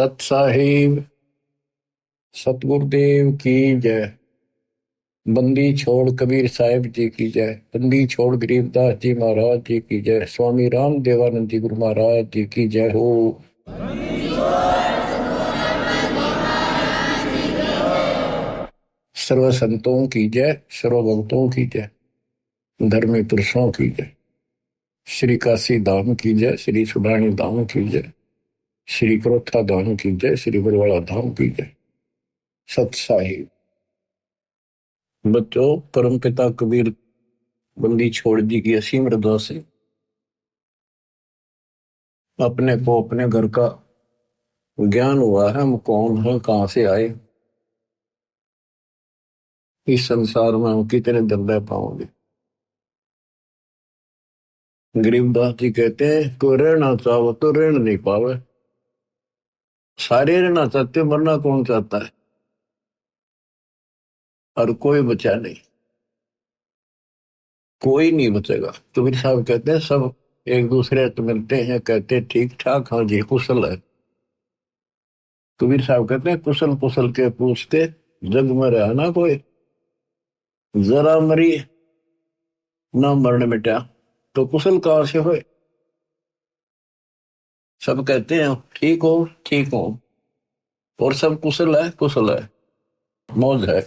सत साहिब सतगुरुदेव की जय। बंदी छोड़ कबीर साहिब जी की जय। बंदी छोड़ गरीबदास जी महाराज जी की जय। स्वामी राम देवानंद जी गुरु महाराज जी की जय हो। सर्व संतों की जय, सर्व भक्तों की जय, धर्मी पुरुषों की जय। श्री काशी धाम की जय, श्री सुडानी धाम की जय, श्री क्रोथा धाम की जय, श्री बरवाड़ा धाम की जय। सत साहिब बच्चों, परमपिता कबीर बंदी छोड़ जी की असीम रजा से अपने को अपने घर का ज्ञान हुआ है। हम कौन है, कहां से आए, इस संसार में हम कितने दर्द पाओगे। गरीबदास जी कहते हैं कोई रहना चाहो तो रहना नहीं पावे। सारे रहना चाहते, मरना कौन चाहता है, और कोई बचा नहीं, कोई नहीं बचेगा। कबीर साहब कहते हैं सब एक दूसरे से मिलते हैं, कहते ठीक ठाक, हाँ जी कुशल है। कबीर साहब कहते हैं कुशल कुशल के पूछते, जग में रहा ना कोई, जरा मरी ना मरण मिटा, तो कुशल कहां से होए। सब कहते हैं ठीक हो ठीक हो, और सब कुशल है कुशल है, मौज है।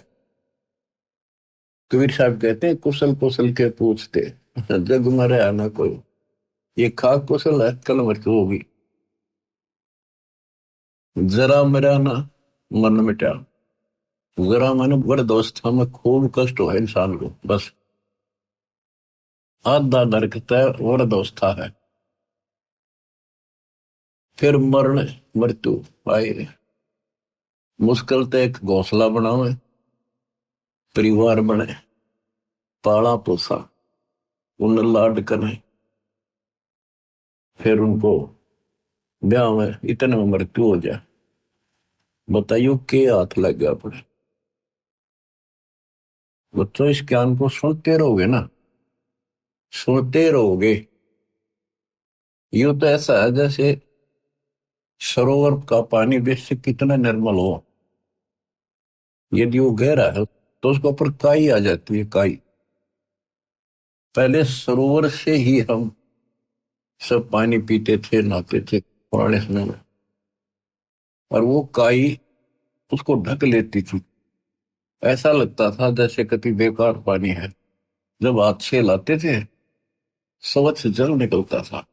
कबीर साहब कहते हैं कुशल कुशल के पूछते, जग में रहा ना कोई, ये खाक कुशल है कल मृत्यु होगी। जरा मरा ना मन मिटा, जरा मन वृद्धावस्था में खूब कष्ट हो इंसान को, बस आधा नरक तय वृद्धावस्था है, फिर मरण मृत्यु आए। मुश्किल तो एक घोंसला बनावे, परिवार बने, पाला पोसा, उन्हें लाड करे, फिर उनको ब्याह में इतने में मृत्यु हो जाए। बताइयो के हाथ लग गया अपने। बच्चों इस ज्ञान को सुनते रहोगे ना, सुनते रहोगे। यूं तो ऐसा है जैसे सरोवर का पानी बेशक कितना निर्मल हो, यदि वो गहरा है तो उसके ऊपर काई आ जाती है, काई। पहले सरोवर से ही हम सब पानी पीते थे, नहाते थे पुराने समय में, और वो काई उसको ढक लेती थी। ऐसा लगता था जैसे कति बेकार पानी है। जब हाथ से लाते थे स्वच्छ जल निकलता था,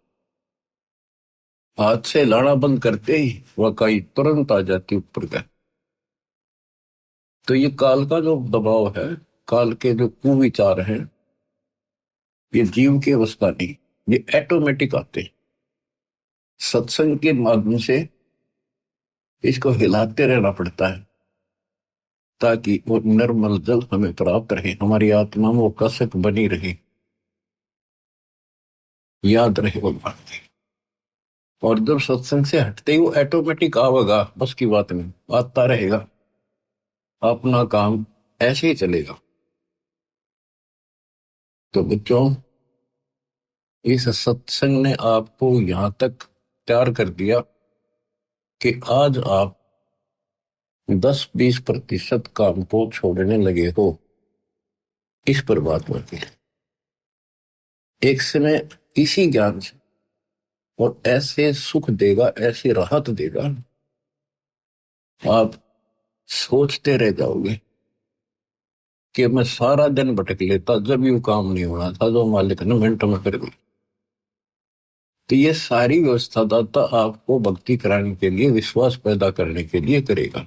हाथ से लाना बंद करते ही वह काई तुरंत आ जाती ऊपर का। तो ये काल का जो दबाव है, काल के जो कुविचार हैं, ये जीव की अवस्था नहीं, ये ऑटोमेटिक आते हैं। सत्संग के माध्यम से इसको हिलाते रहना पड़ता है ताकि वो निर्मल जल हमें प्राप्त रहे, हमारी आत्मा में वो कसक बनी रहे, याद रहे वो बात। और जब सत्संग से हटते ही वो ऑटोमेटिक आवेगा, बस की बात नहीं, आता रहेगा, अपना काम ऐसे ही चलेगा। तो बच्चों, इस सत्संग ने आपको यहां तक तैयार कर दिया कि आज आप 10-20% काम को छोड़ने लगे हो इस परमात्मा के एक समय, इसी ज्ञान से, और ऐसे सुख देगा, ऐसी राहत देगा, आप सोचते रह जाओगे कि मैं सारा दिन भटक लेता, जब यू काम नहीं होना था जो मालिक ने मिनट में कर दी। तो ये सारी व्यवस्था दाता आपको भक्ति कराने के लिए, विश्वास पैदा करने के लिए करेगा।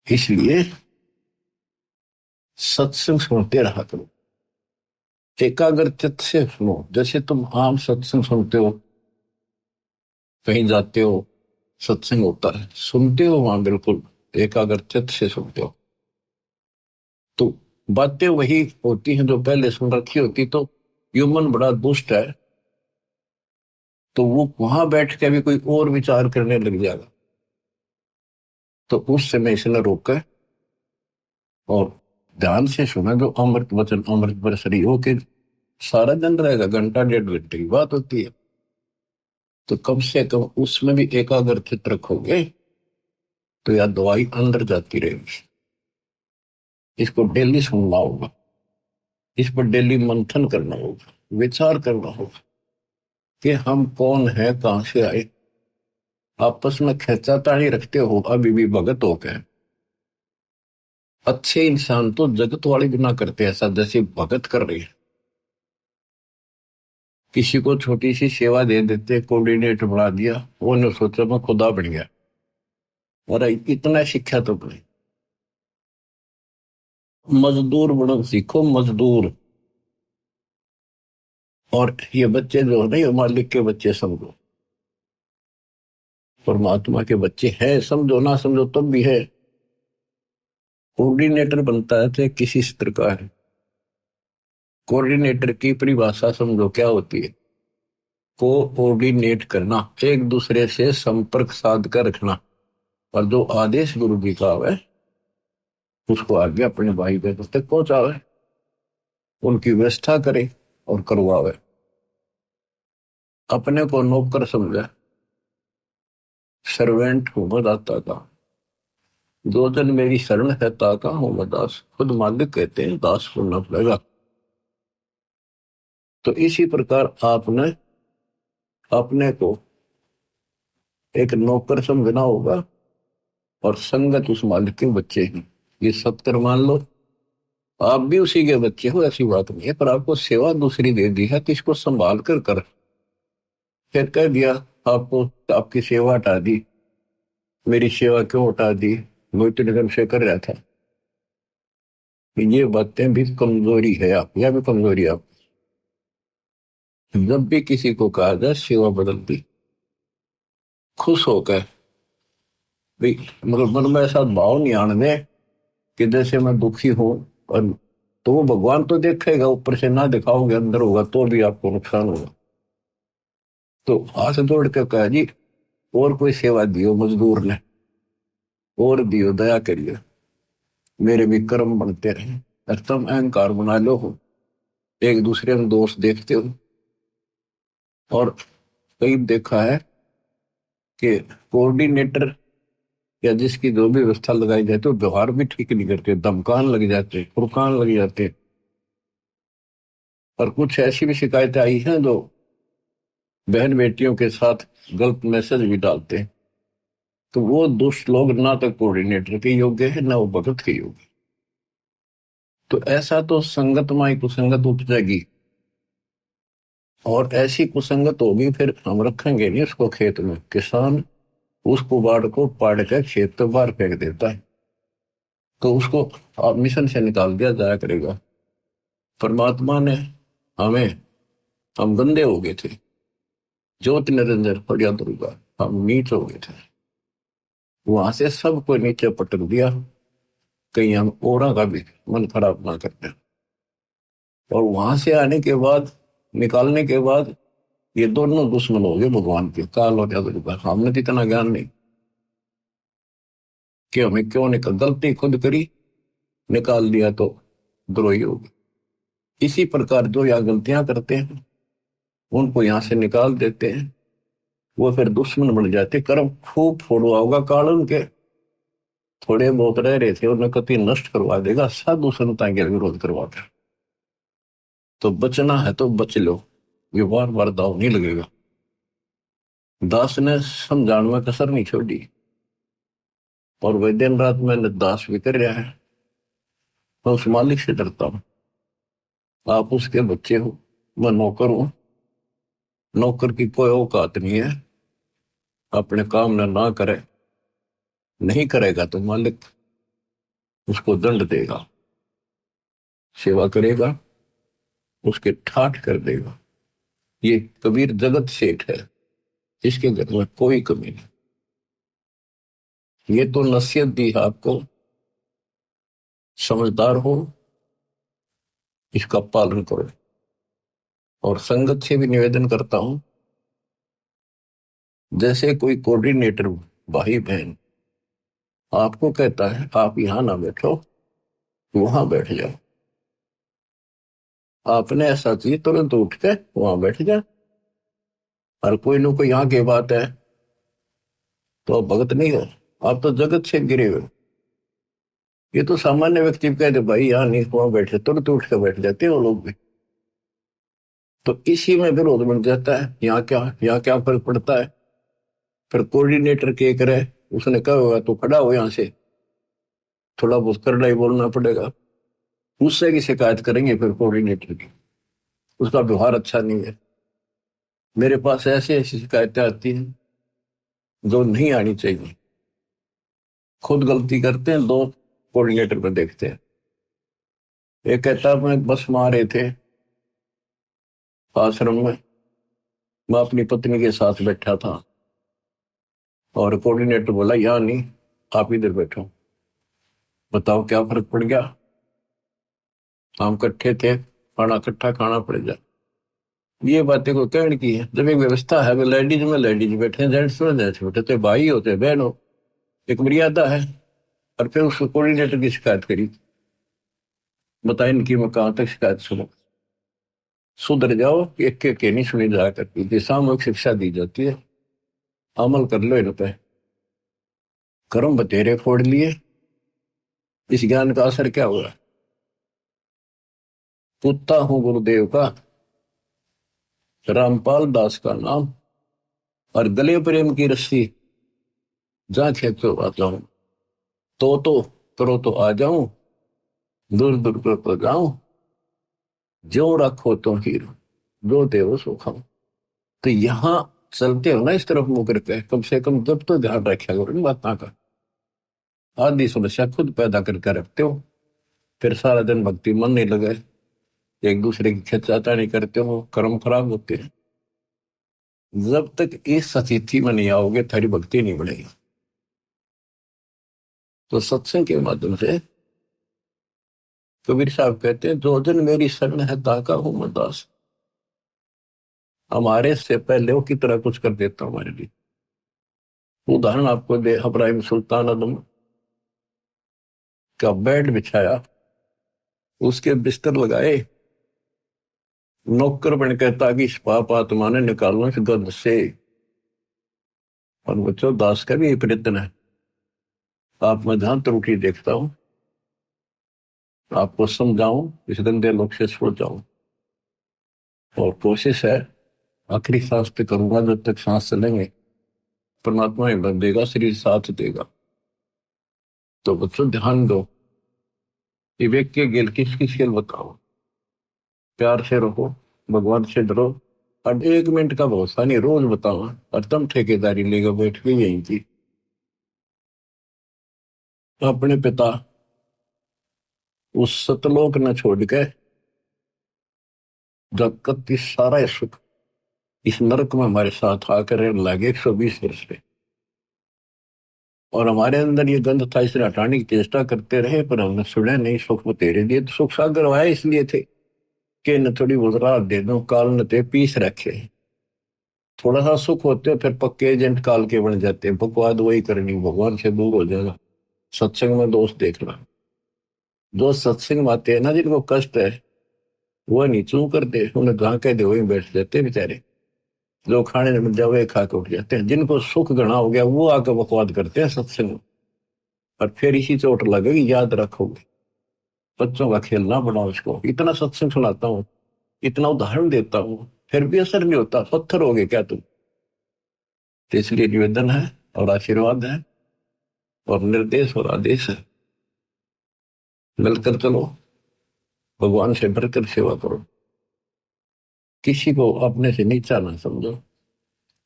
इसलिए सत्संग सुनते रहा करो, एकाग्र चित्त से सुनो। जैसे तुम आम सत्संग सुनते हो, कहीं जाते हो सत्संग होता है, सुनते हो वहां बिल्कुल एकाग्र चित्त से सुनते हो, तो बातें वही होती हैं जो पहले सुन रखी होती। तो ह्यूमन बड़ा दुष्ट है, तो वो वहां बैठ के भी कोई और विचार करने लग जाएगा। तो उस समय इसने रोका और ध्यान से सुना, जो अमृत वचन अमृत बरसरी हो के सारा दिन रहेगा, घंटा 1.5 घंटे की बात होती है। तो कम से कम उसमें भी एकाग्रचित रखोगे तो यह दवाई अंदर जाती रहेगी। इसको डेली सुनना होगा, इस पर डेली मंथन करना होगा, विचार करना होगा कि हम कौन है, कहां से आए। आपस में खींचातानी रखते हो अभी भी भगत हो गए। अच्छे इंसान तो जगत वाले भी ना करते ऐसा जैसे भगत कर रहे हैं। किसी को छोटी सी सेवा दे देते, कोऑर्डिनेटर बना दिया, वो ने सोचा मैं खुदा बन गया। अरे इतना शिक्षा तो नहीं। मजदूर बनो सीखो, मजदूर। और ये बच्चे जो है ना, ये मालिक के बच्चे समझो, परमात्मा के बच्चे हैं, समझो ना समझो तब भी है। कोऑर्डिनेटर बनता है तो किसी स्तर का है। कोऑर्डिनेटर की परिभाषा समझो क्या होती है। कोऑर्डिनेट करना, एक दूसरे से संपर्क साध कर रखना, और जो आदेश गुरु जी का है उसको आगे अपने भाई बहनों तक पहुंचावे, उनकी व्यवस्था करे और करवावे। अपने को नौकर समझे, सर्वेंट हूं मैं दाता का। दो जन मेरी शरण है ताका हूं मैं दास, खुद मालिक कहते हैं दास को न पड़ेगा। तो इसी प्रकार आपने अपने को एक नौकर समझना होगा, और संगत उस मालिक के बच्चे हैं। ये सत्तर मान लो, आप भी उसी के बच्चे हो, ऐसी बात नहीं है, पर आपको सेवा दूसरी दे दी है तो इसको संभाल कर कर। फिर कह दिया आपको, आपकी सेवा हटा दी, मेरी सेवा क्यों हटा दी, मैं इतने दिन से कर रहा था। ये बातें भी कमजोरी है आप, या भी कमजोरी आप। जब भी किसी को कहा जाए सेवा बदल दी, खुश होकर भाई, मतलब मन में ऐसा भाव नहीं आने दे कि जैसे मैं दुखी हूं। और तो वो भगवान तो देखेगा, ऊपर से ना दिखाओगे अंदर होगा तो भी आपको नुकसान होगा। तो हाथ जोड़ के कहा जी, और कोई सेवा दियो मजदूर ने, और दियो, दया करिए, मेरे भी कर्म बनते रहे। और तुम अहंकार बना लो हो, एक दूसरे में दोष देखते हो। और कई देखा है कि कोऑर्डिनेटर या जिसकी जो भी व्यवस्था लगाई जाए तो व्यवहार भी ठीक नहीं करते, धमकान लग जाते, फुरकान लग जाते। और कुछ ऐसी भी शिकायतें आई हैं जो बहन बेटियों के साथ गलत मैसेज भी डालते हैं। तो वो दुष्ट लोग ना तो कोऑर्डिनेटर के योग्य है, ना वो भगत के योग्य। तो ऐसा तो संगत माई कुसंगत उपजेगी, और ऐसी कुसंगत होगी फिर हम रखेंगे नहीं उसको खेत में। किसान उस कुबाड़ को पाड़ के खेत तो बाहर फेंक देता है, तो उसको आप मिशन से निकाल दिया जाया करेगा। परमात्मा ने हमें, हम गंदे हो गए थे, ज्योति निरंजन फरिया दुर्गा, हम नीच हो गए थे, वहां से सबको नीचे पटक दिया। कहीं हम औरा का भी मन खराब ना करते। और वहां से आने के बाद, निकालने के बाद, ये दोनों दुश्मन हो गए भगवान के, काल और दुर्गा। हमने तो इतना ज्ञान नहीं कि हमें क्यों निकल, गलती खुद करी, निकाल दिया तो द्रोही हो गए। इसी प्रकार जो यहाँ गलतियां करते हैं उनको यहाँ से निकाल देते हैं, वो फिर दुश्मन बन जाते। कर्म खूब फोड़वा होगा काल उनके, थोड़े बहुत रह रहे थे उन्हें कति नष्ट करवा देगा, साधु संतां के विरोध करवाकर। तो बचना है तो बच लो, ये बार बार दाव नहीं लगेगा। दास ने समझाने में कसर नहीं छोड़ी, और वह दिन रात मैंने दास भी कर रहा है। मैं उस मालिक से डरता हूं, आप उसके बच्चे हो, मैं नौकर हूं। नौकर की कोई औकात नहीं है, अपने काम ना करे, नहीं करेगा तो मालिक उसको दंड देगा, सेवा करेगा उसके ठाठ कर देगा। ये कबीर जगत सेठ है, इसके घर में कोई कमी नहीं। ये तो नसीहत दी है आपको, समझदार हो, इसका पालन करो। और संगत से भी निवेदन करता हूं, जैसे कोई कोऑर्डिनेटर भाई बहन आपको कहता है आप यहां ना बैठो, वहां बैठ जाओ, आपने ऐसा चाहिए तुरंत उठ के वहां बैठ जाए। और कोई न कोई यहाँ की बात है तो आप भगत नहीं हो, आप तो जगत से गिरे हुए हो। ये तो सामान्य व्यक्ति कहते भाई यहाँ नहीं, वहां बैठे तुरंत उठ कर बैठ जाते हैं वो लोग भी। तो इसी में विरोध बन जाता है। यहाँ क्या फर्क पड़ता है। फिर कोऑर्डिनेटर के करे, उसने कहा होगा तो खड़ा हो यहाँ से, थोड़ा बहुत करना ही बोलना पड़ेगा। उससे की शिकायत करेंगे फिर कोऑर्डिनेटर की, उसका व्यवहार अच्छा नहीं है। मेरे पास ऐसी ऐसी शिकायतें आती हैं जो नहीं आनी चाहिए। खुद गलती करते हैं, दो कोऑर्डिनेटर पर देखते हैं। एक कहता है मैं बस में आ रहे थे आश्रम में, मैं अपनी पत्नी के साथ बैठा था और कोऑर्डिनेटर बोला यहाँ नहीं, आप इधर बैठो। बताओ क्या फर्क पड़ गया। हम इकट्ठे थे, खाना इकट्ठा खाना पड़ जाए। ये बातें को कहने की है। जब एक व्यवस्था है, लेडीज में लेडीज बैठे, जेंट्स में जेंट्स बैठे, तो भाई होते बहन हो, एक मर्यादा है। और फिर उस कोऑर्डिनेटर की शिकायत करी। बताए इनकी मैं कहां तक शिकायत सुनो। सुधर जाओ, एक के नहीं सुनी जा करती, सामूहिक शिक्षा दी जाती है, अमल कर लो इन पे। कर्म बतेरे फोड़ लिए, इस ज्ञान का असर क्या हुआ। पुत्ता हूं गुरुदेव का, रामपाल दास का नाम, और गले प्रेम की रस्सी, जहां खेतो आ जाऊं, तो करो तो आ जाऊं, दूर दूर कर तो जाऊं, जो रखो तो हीरो, जो देव सो खाऊं। तो यहां चलते हो ना इस तरफ मुंह करके, कम से कम जब तो ध्यान रखा करो इन बातों का। आदि समस्या खुद पैदा करके रखते हो, फिर सारा दिन भक्ति मन नहीं लगे, एक दूसरे की खिंचातानी करते हो, कर्म खराब होते हैं। जब तक इस स्थिति में नहीं आओगे, थारी भक्ति नहीं बढ़ेगी। तो सत्संग के माध्यम से कबीर साहब कहते हैं, जो जन मेरी शरण है ताका हूं मैं दास। हमारे से पहले वो कितना कुछ कर देता हमारे लिए। उदाहरण आपको दे, इब्राहिम सुल्तान आदम का बेड बिछाया, उसके बिस्तर लगाए, नौकर बन के ताकि इस पाप आत्मा ने निकालना इस गंध से। और बच्चों, दास का भी एक प्रयत्न है। आप मैं जहां त्रुटि देखता हूं, आपको समझाऊं, इस गंदे लोग से छुड़ जाऊं। और कोशिश है आखिरी सांस पे करूंगा, जब तक सांस चलेंगे परमात्मा हिम्मत देगा, शरीर साथ देगा। तो बच्चों ध्यान दो, विवेक के गेल किसकी खेल बताओ। प्यार से रहो, भगवान से डरो, और 1 मिनट का भरोसा नहीं, रोज बताओ। और तुम ठेकेदारी लेगा बैठ के यहीं की। अपने पिता उस सतलोक न छोड़ के, जगत इस सारा सुख इस नरक में हमारे साथ आकर रहने लगे 120 वर्ष पे। और हमारे अंदर ये गंध था, इसे हटाने की चेष्टा करते रहे, पर हमने सुने नहीं। सुख वो तेरे लिए तो सुख सागर आए इसलिए थे कि न थोड़ी बहुत राहत दे दो, काल न ते पीस रखे। थोड़ा सा सुख होते फिर पक्के एजेंट काल के बन जाते, बकवाद वही करनी, भगवान से दूर हो जाएगा। सत्संग में दोस्त देखना, जो सत्संग में आते हैं ना, जिनको कष्ट है वो नहीं चू करते, उन्हें जहां कह दे वही बैठ जाते बेचारे। जो खाने में जाओ वही खा के उठ जाते हैं। जिनको सुख घना हो गया वो आकर बकवाद करते हैं सत्संग में, और फिर इसी चोट लगेगी, याद रखोगे। बच्चों का खेलना बनाओ इसको। इतना सत्संग सुनाता हूँ, इतना उदाहरण देता हूँ, फिर भी असर नहीं होता। पत्थर हो गए क्या तुम। तो इसलिए निवेदन है और आशीर्वाद है और निर्देश और आदेश है, मिलकर चलो, भगवान से बढ़कर सेवा करो, किसी को अपने से नीचा ना समझो।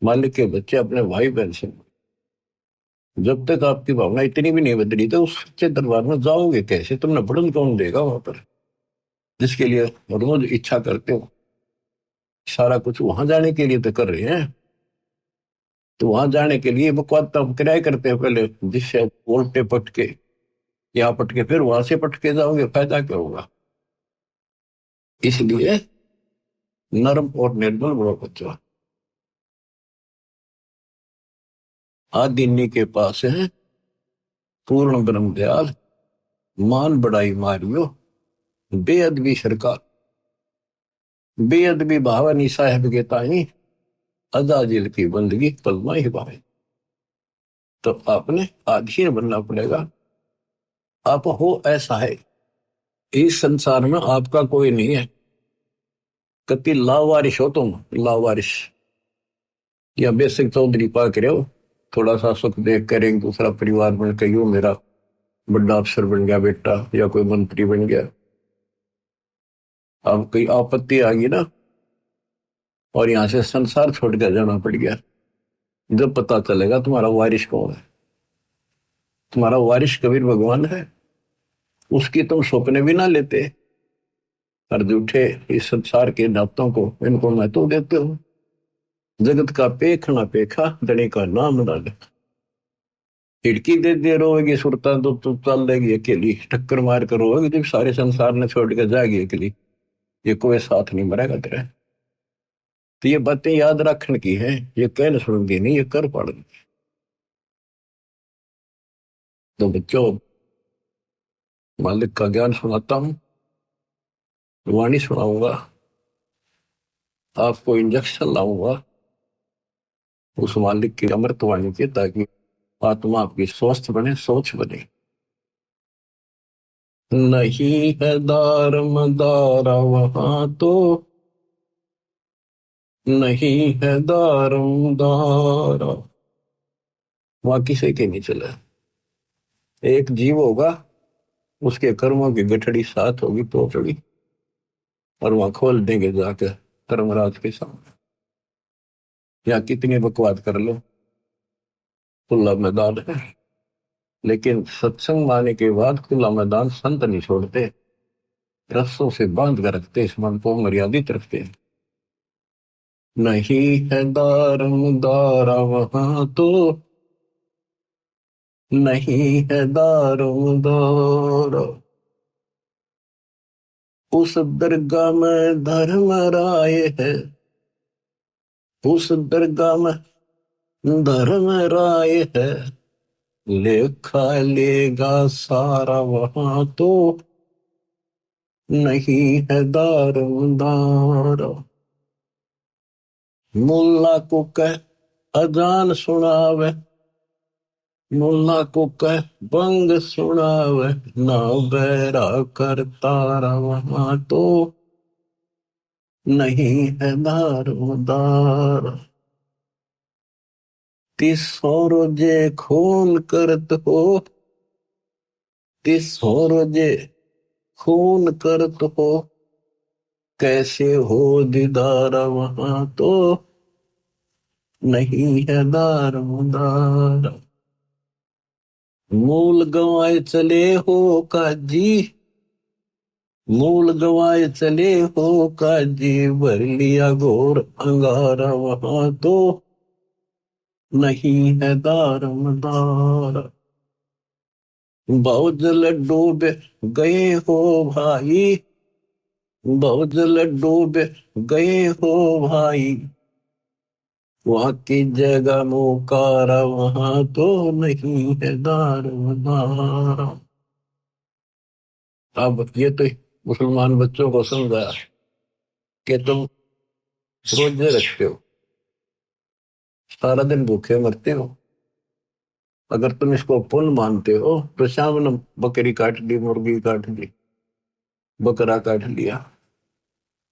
मालिक के बच्चे अपने भाई बहन से। जब तक आपकी भावना इतनी भी नहीं बदली तो उस सच्चे दरबार में जाओगे कैसे। तुमने बढ़न कौन देगा वहां पर, जिसके लिए रोज इच्छा करते हो। सारा कुछ वहां जाने के लिए तो कर रहे हैं। तो वहां जाने के लिए बकवाद तो हम किराए करते हैं पहले, जिससे उल्टे पटके यहाँ पटके फिर वहां से पटके जाओगे, फायदा क्या होगा। इसलिए नर्म और निर्मल बड़ो बच्चा। आदिन्नी के पास है पूर्ण ब्रह्म दयाल, मान बड़ाई मारियो बेअदबी सरकार। बेअदबी भावनी साहेब के ताई, अदा दिल की बंदगी कलमा ही पाए। तो आपने आधीन बनना पड़ेगा। आप हो ऐसा है, इस संसार में आपका कोई नहीं है। कति लावारिश हो तुम, लावारिश या बेसिक चौधरी पा के रहो, थोड़ा सा सुख देख कर एक दूसरा परिवार बन के यूं मेरा बड़ा अफसर बन गया बेटा या कोई मंत्री बन गया। अब कोई आपत्ति आ गई ना और यहां से संसार छोड़ कर जाना पड़ गया, जब पता चलेगा तुम्हारा वारिश कौन है। तुम्हारा वारिश कबीर भगवान है, उसकी तुम सपने भी ना लेते और झूठे इस संसार के नातों को इनको महत्व देते हो। जगत का पेख ना पेखा धनी का नाम ना ले। खिड़की दे रोएगी सुरता तो तू चल देगी अकेली, टक्कर मार कर रोएगी जब सारे संसार ने छोड़ कर जाएगी अकेली। ये कोई साथ नहीं मरेगा तेरा। तो ये बातें याद रखने की है, ये कहने सुनती नहीं, ये कर पड़नी। तो बच्चों, मालिक का ज्ञान सुनाता हूँ, वाणी सुनाऊंगा, आपको इंजेक्शन लाऊंगा उस मालिक की अमृत वाणी की, ताकि आत्मा आपकी स्वस्थ बने, सोच बने। नहीं है दार मदारा वहां तो, नहीं है दारम दारा, वहां किसी के नहीं चला। एक जीव होगा, उसके कर्मों की गठड़ी साथ होगी पोचड़ी, और वहां खोल देंगे जाकर धर्मराज के सामने। या कितनी बकवाद कर लो, खुला मैदान है। लेकिन सत्संग माने के बाद खुला मैदान संत नहीं छोड़ते, रस्सों से बांध कर रखते, इस मन को मर्यादित रखते। नहीं है दारम दारा वहां तो, नहीं है दारम दारा, उस दरगाह में धर्म राय है, उस दरगाह में धर्म राय है, लेखा लेगा सारा वहां तो, नहीं है दारम दारा। मुल्ला को कह अजान सुनावे, मुल्ला को कह बंग सुनावे, ना बैरा कर तारा वहां तो, नहीं है दारोदार। तीसों रोजे खून करत हो, तीसों रोजे खून करत हो, कैसे हो दीदार वहां तो, नहीं है दारोदार। मूल गंवाए चले हो काजी, मूल गंवाए चले हो काजी, भर लिया घोर अंगारा वहां तो, नहीं है दारमदार। बहुजल डूब गए हो भाई, बहुजल डूब गए हो भाई, वहां की जगह मुकारा वहां तो, नहीं है दारमदार। अब ये तो मुसलमान बच्चों को समझाया कि तुम रोजे रखते हो, सारा दिन भूखे मरते हो, अगर तुम इसको पुण्य मानते हो तो शाम ने बकरी काट ली, मुर्गी काट ली, बकरा काट लिया,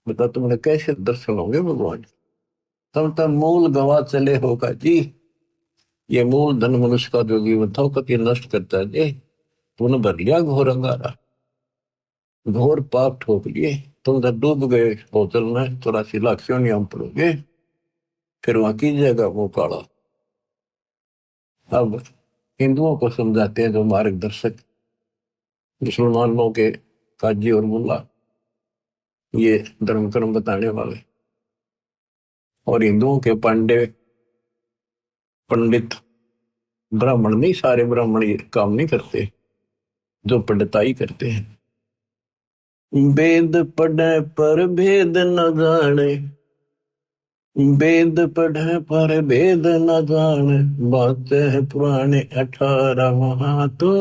बता तुमने कैसे दर्शन होंगे भगवान। तब तक मूल गवा चले होगा जी। ये मूल धन मनुष्य का जो जीवन था कति नष्ट करता है जी। तुमने भर लिया घोर अंगारा, घोर पाप ठोक लिए, तुम तो डूब गए बोतल में, 84 लाख क्यों नहीं हम पड़ोगे, फिर वहां कीजिएगा वो काड़ा। अब हिंदुओं को समझाते हैं जो मार्गदर्शक, मुसलमानों के काजी और मुल्ला, ये धर्म कर्म बताने वाले, और हिंदुओं के पांडे पंडित, ब्राह्मण नहीं, सारे ब्राह्मण ये काम नहीं करते, जो पंडिताई करते हैं। वेद पढ़े पर भेद न जाने, वेद पढ़े पर भेद न जाने, बातें है पुराने 18 वहां तो,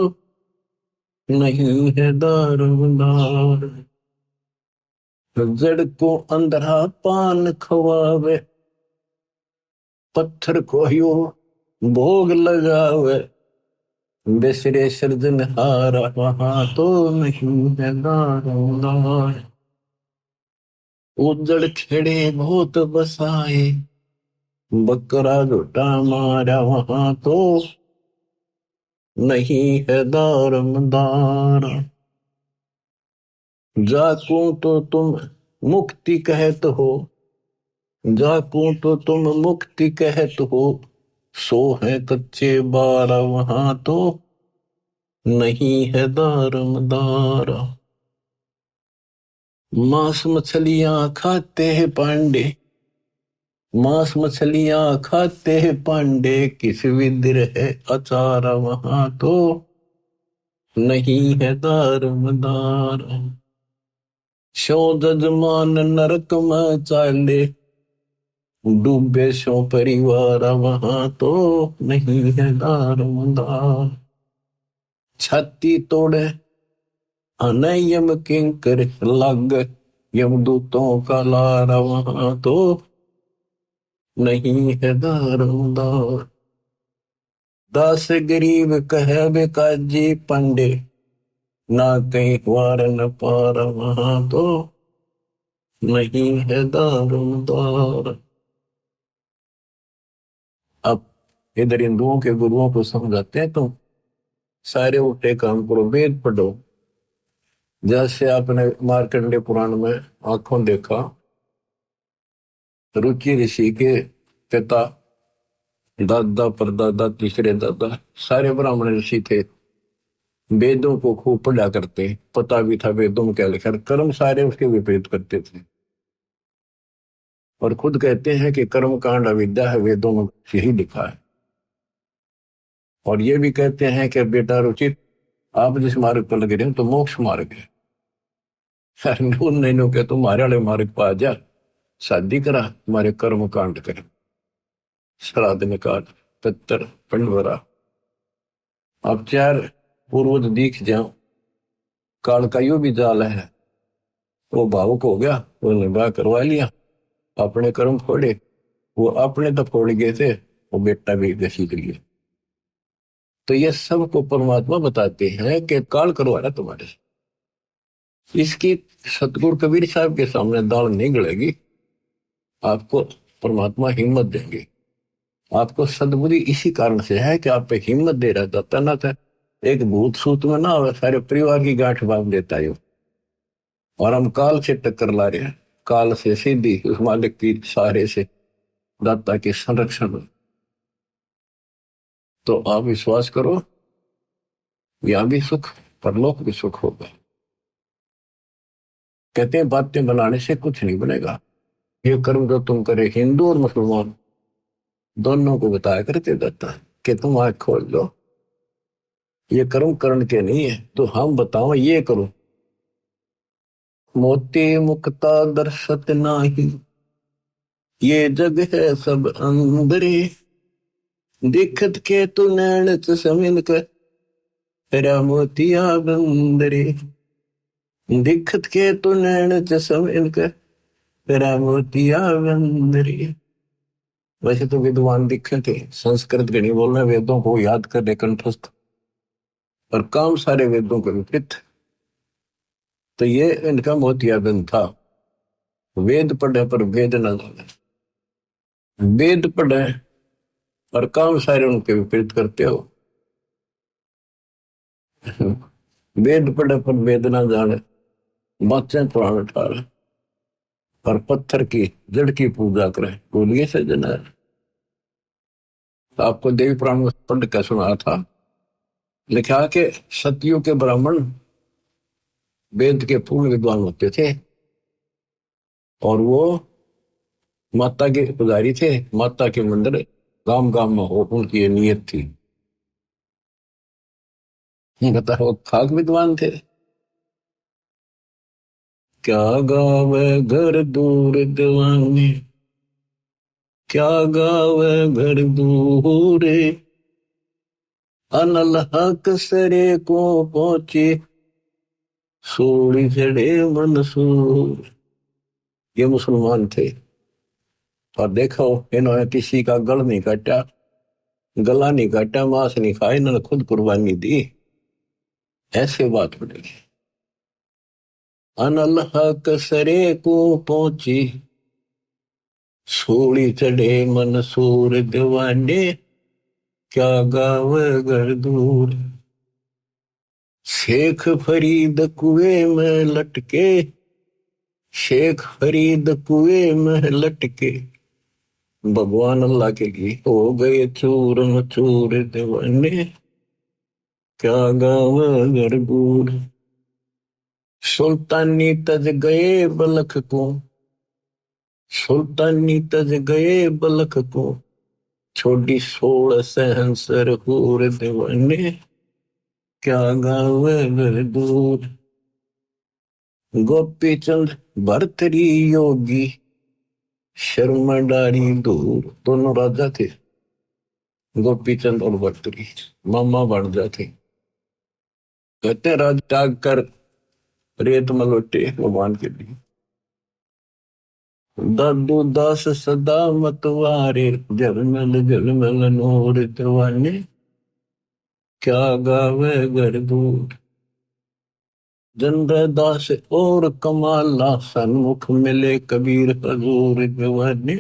नहीं है दारोदार। जड़ को अंधरा पान खवावे, पत्थर को यो भोग लगावे, बिसरे सृजनहारा वहां तो नहीं है दारोमदार। उजड़ खेड़े बहुत बसाए, बकरा झूठा मारा वहां तो नहीं है दारोमदार। जाकू तो तुम मुक्ति कहत हो, जाकू तो तुम मुक्ति कहत हो, सो है कच्चे बारा वहां तो नहीं है दारोमदार। मांस मछलियां खाते हैं पांडे, मांस मछलियां खाते हैं पांडे, किस विद्र है अचारा वहां तो नहीं है दारोमदार। शो जजमान नरक में चाले, डूबे शो परिवार वहां तो नहीं है दारोमदार। छाती तोड़े अनयम किंकर लग, यमदूतों का लारा वहां तो नहीं है दारोमदार। दास गरीब कहे बेकाजी पंडे, ना कहीं वार न पार वहां तो नहीं है दारोमदार। अब इधर हिंदुओं के गुरुओं को समझाते हैं, तुम सारे उल्टे काम करो, वेद पढ़ो। जैसे आपने मार्कंडेय पुराण में आंखों देखा, रुचि ऋषि के पिता, दादा परदादा तीसरे दादा सारे ब्राह्मण ऋषि थे, वेदों को खूब पढ़ा करते, पता भी था वेदों में क्या लिखा, कर्म सारे उसके विपरीत करते थे। और खुद कहते हैं कि कर्म कांड अविद्या है, वेदों में यही लिखा है। और ये भी कहते हैं कि बेटा रुचित, आप जिस मार्ग पर लगे रहे तो मोक्ष मार्ग है। नहीं के तुम्हारे वाले मार्ग पर आ जा, शादी करा, तुम्हारे कर्म कांड कर, श्राद्ध निकाल, पितर पंडवरा। अब चार पूर्वज दिख जाओ, काल का यो भी जाल है। वो भावुक हो गया, वो निभा करवा लिया, अपने कर्म फोड़े, वो अपने तो फोड़ गए थे, वो बेटा भी घसीट गया। तो ये सबको परमात्मा बताते हैं कि काल करवा रहा तुम्हारे से। इसकी सतगुरु कबीर साहब के सामने दाल नहीं गलेगी। आपको परमात्मा हिम्मत देंगे। आपको सद्बुद्धि इसी कारण से है कि आप पे हिम्मत दे रहा जाता ना था। एक भूत सूत में ना हो, सारे परिवार की गांठ बांध देता है। और हम काल से टक्कर ला रहे हैं, काल से सीधी उस मालिक की सहारे से, दाता के संरक्षण में। तो आप विश्वास करो, यहां भी सुख, परलोक भी सुख होगा। कहते हैं बातें बनाने से कुछ नहीं बनेगा। ये कर्म जो तुम करे, हिंदू और मुसलमान दोनों को बताया करते दाता कि तुम आंख खोल लो, ये कर्म करण के नहीं है, तो हम बताओ ये करो। मोती मुक्ता दर्शत नाही, ये जग है सब अंदरे, दिखत के तू नैन चमिन कर, तेरा मोतिया बंदरे। दिखत के तू नैन चमिन कर, तेरा मोतिया बंदरे। वैसे तो विद्वान दिखे थे, संस्कृत के नहीं बोलना, वेदों को याद करने कंठस्थ, और काम सारे वेदों के विपरीत। तो ये इनका मोतियाबिंद था। वेद पढ़े पर वेद न जाने, वेद पढ़े और काम सारे उनके विपरीत करते हो। वेद पढ़े पर वेद न जाने, बातें पुराण ठार, और पत्थर की जड़ की पूजा करे, बोलिए सजना। आपको देवी पुराण में पढ़ कर सुना था, लिखा कि सतयुग के ब्राह्मण वेद के पूर्ण विद्वान होते थे, और वो माता के पुजारी थे। माता के मंदिर गांव गांव में हो, उनकी ये नियत थी। बताओ, खाक विद्वान थे। क्या गावे घर दूर दीवानी, क्या गावे घर दूर, अनल हक सरे को पहुंचे, सोड़ी चढ़े मंसूर। ये मुसलमान थे, और देखो इन्होंने किसी का गल नहीं काटा, गला नहीं काटा, मांस नहीं खाया, इन्होंने खुद कुर्बानी दी। ऐसे बात पड़ेगी। अनल कसरे को पहुंची, सूली चढ़े मंसूर दीवाने, क्या गाव घर दूर। शेख फरीद कुएं में लटके, शेख फरीद कुएं में लटके, भगवान अल्लाह के लिए हो गए चूर मचूर दीवाने, क्या गाव घर दूर। सुल्तानी तज गए बलख को, सुल्तानी तज गए बलख को, छोड़ी 16 सहंसर हूर दीवाने, क्या गाव घर दूर। गोपी चंद भरतरी योगी, शर्मा डारी दूर। दोनों राजा थे, गोपी चंद और भरतरी, मामा भांजा थे। कहते राज त्याग कर रेत में लौटे भगवान के लिए। दादू दास सदा मतवारे, जलमल जलमल नूर दीवाने, क्या गावे घर दूर। जंद्र दास और कमाला, सन्मुख मिले कबीर हजूर दीवाने,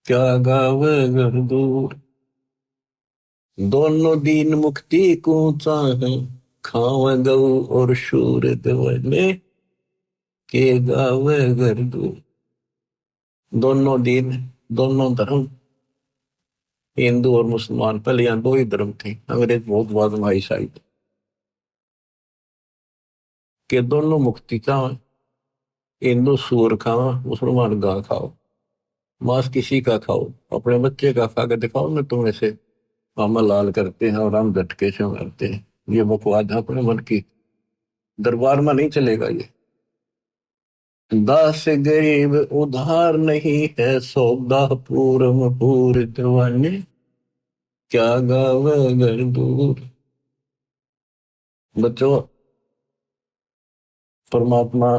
क्या गावे घर दूर। दोनों दीन मुक्ति को चाहे, खावे गऊ और शूर दीवाने, के गावे घर दूर। दोनों दीन, दोनों धर्म, हिंदू और मुसलमान, पहले यहाँ 2 ही धर्म थे, अंग्रेज बहुत बाद में आई शायद, के दोनों मुक्ति का। हिंदू सूअर खाओ, मुसलमान गां खाओ, मांस किसी का खाओ, अपने बच्चे का खा के दिखाओ ना तुम ऐसे अमल लाल करते हैं और हम झटके से मारते हैं। ये बकवाद है अपने मन की, दरबार में नहीं चलेगा ये। दास गरीब उधार नहीं है, सौदा पूरम पूर दीवाने, क्या गावे घर दूर। बच्चों, परमात्मा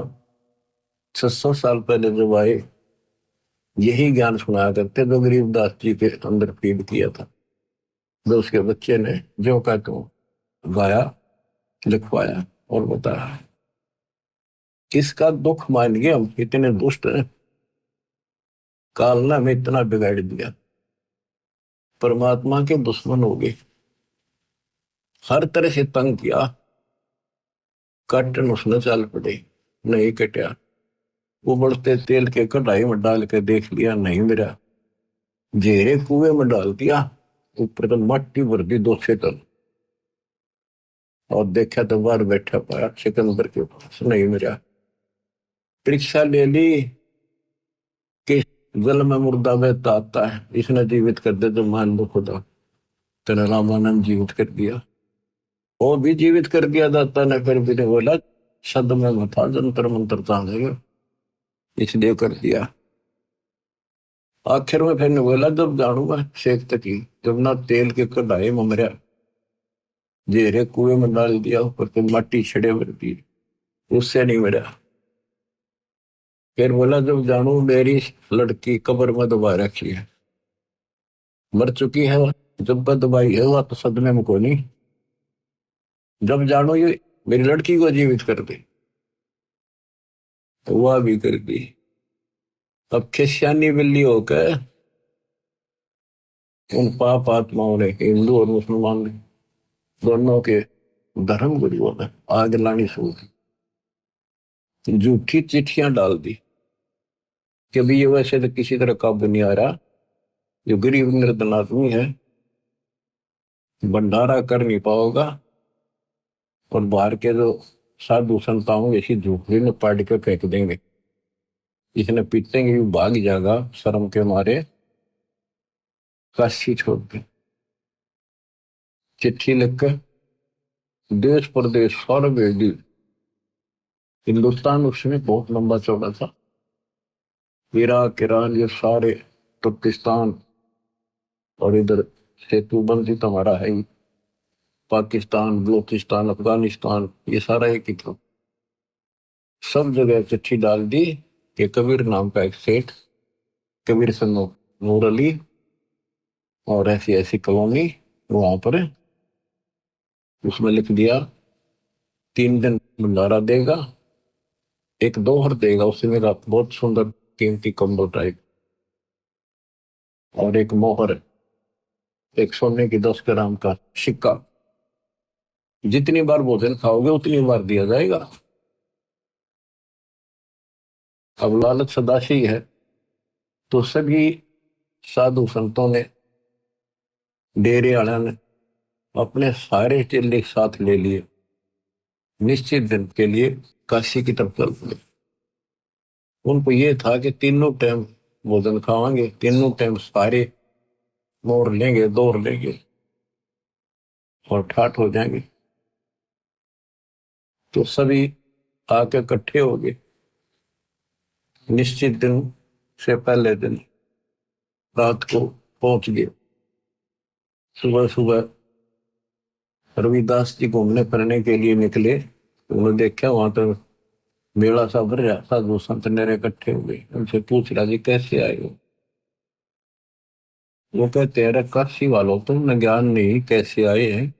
600 साल पहले जब आए, यही ज्ञान सुनाया करते जो गरीबदास जी के अंदर फीड किया था, जो उसके बच्चे ने जो का तो गाया, लिखवाया और बताया। किसका दुख मानिए हम, इतने दुष्ट हैं, काल ने हमें इतना बिगाड़ दिया, परमात्मा के दुश्मन हो गए, हर तरह से तंग किया, कटन उसने चल पड़े, नहीं कटा। उबलते तेल के कढ़ाई में डाल के देख लिया, नहीं मेरा, जेरे कुएं में डाल दिया, ऊपर तो मट्टी भर दी 200 टन, और देखा तो बाहर बैठा पाया सिकंदर के पास, नहीं मेरा। परीक्षा ले ली कि जल में मुर्दा बहता आता है, इसने जीवित कर दे तो मान लो खुदा, तेरा रामानंद जीवित कर दिया, वो भी जीवित कर दिया दाता ने, फिर भी ने बोला शब्द में मथा जंतर मंत्र तानेगा, इसलिए कर दिया। आखिर में फिर ने बोला जब जानूंगा शेख तकी, जब ना तेल के कढ़ाई में मरा, जेरे कुएं में डाल दिया, ऊपर तो मट्टी छड़े भर दी, उससे नहीं मरा। फिर बोला जब जानू मेरी लड़की कब्र में दबा रखी है, मर चुकी है, जब दबाई है वह तो सदमे में को नहीं, जब जानो ये मेरी लड़की को जीवित कर दे, तो वह भी कर दी। अब खिसियानी बिल्ली होकर उन पाप आत्माओं ने, हिंदू और मुसलमान ने, दोनों के धर्म गुरुओं ने आग लानी शुरू की, झूठी चिट्ठियां डाल दी कि भी ये वैसे तो किसी तरह काबू नहीं आ रहा, जो गरीब निर्धन आदमी है भंडारा कर नहीं पाओगा, और बाहर के जो साधु संताओं ऐसी झोपड़ी में पाड़ के फेंक देंगे, इसने पीटेंगे भी भाग जाएगा शर्म के मारे, काशी छोड़ के। चिट्ठी लिखकर देश प्रदेश सारे भेज दी। हिंदुस्तान उसमें बहुत लंबा चौड़ा था, इराक ईरान ये सारे, तुर्किस्तान, और इधर सेतुबंदी तो हमारा है ही, पाकिस्तान, बलूचिस्तान, अफगानिस्तान, ये सारा एक ही था। सब जगह चिट्ठी डाल दी कि कबीर नाम का एक सेठ कबीर सन्नो नूर अली और ऐसी ऐसी कॉलोनी वहां पर। उसमें लिख दिया 3 दिन भंडारा देगा, एक दोहर देगा उसे मेरा बहुत सुंदर कीमती कंबल टाइप, और एक मोहर, एक सोने की 10 ग्राम का सिक्का। जितनी बार भोजन खाओगे उतनी बार दिया जाएगा। अब लालच सदाशी है, तो सभी साधु संतों ने, डेरे वाले ने अपने सारे चेले साथ ले लिए, निश्चित दिन के लिए काशी की तरफ चल पड़े। उनको ये था कि तीनों टाइम भोजन खावांगे, तीनों टाइम सारे मोर लेंगे, दौड़ लेंगे और ठाठ हो जाएंगे। तो सभी आके इकट्ठे हो गए। निश्चित दिन से पहले दिन रात को पहुंच गए। सुबह सुबह रविदास जी घूमने फिरने के लिए निकले। उन्होंने देखा वहां तो मेला सा भर रहा, साधु संत नेरे इकट्ठे हो गए। उनसे पूछ रहा जी कैसे आए हो? वो कहते हैं काशी वालों तुमने ज्ञान नहीं, कैसे आए हैं,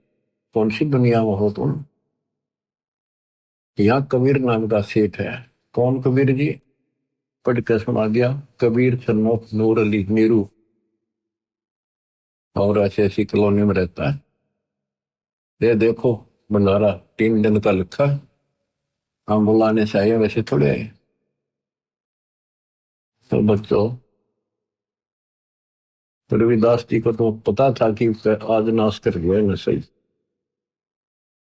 कौन सी दुनिया में हो तुम? यहाँ कबीर नाम का सेठ है। कौन कबीर जी? पढ़ के सुना दिया, कबीर सन्नो नूर अली नीरू, और ऐसी ऐसी कॉलोनी में रहता है। ये देखो भंडारा 3 दिन का लिखा है, हम बुलाने से आए वैसे थोड़े आए। तो बच्चों, रविदास जी को तो पता था कि आज नाश कर गया न सही,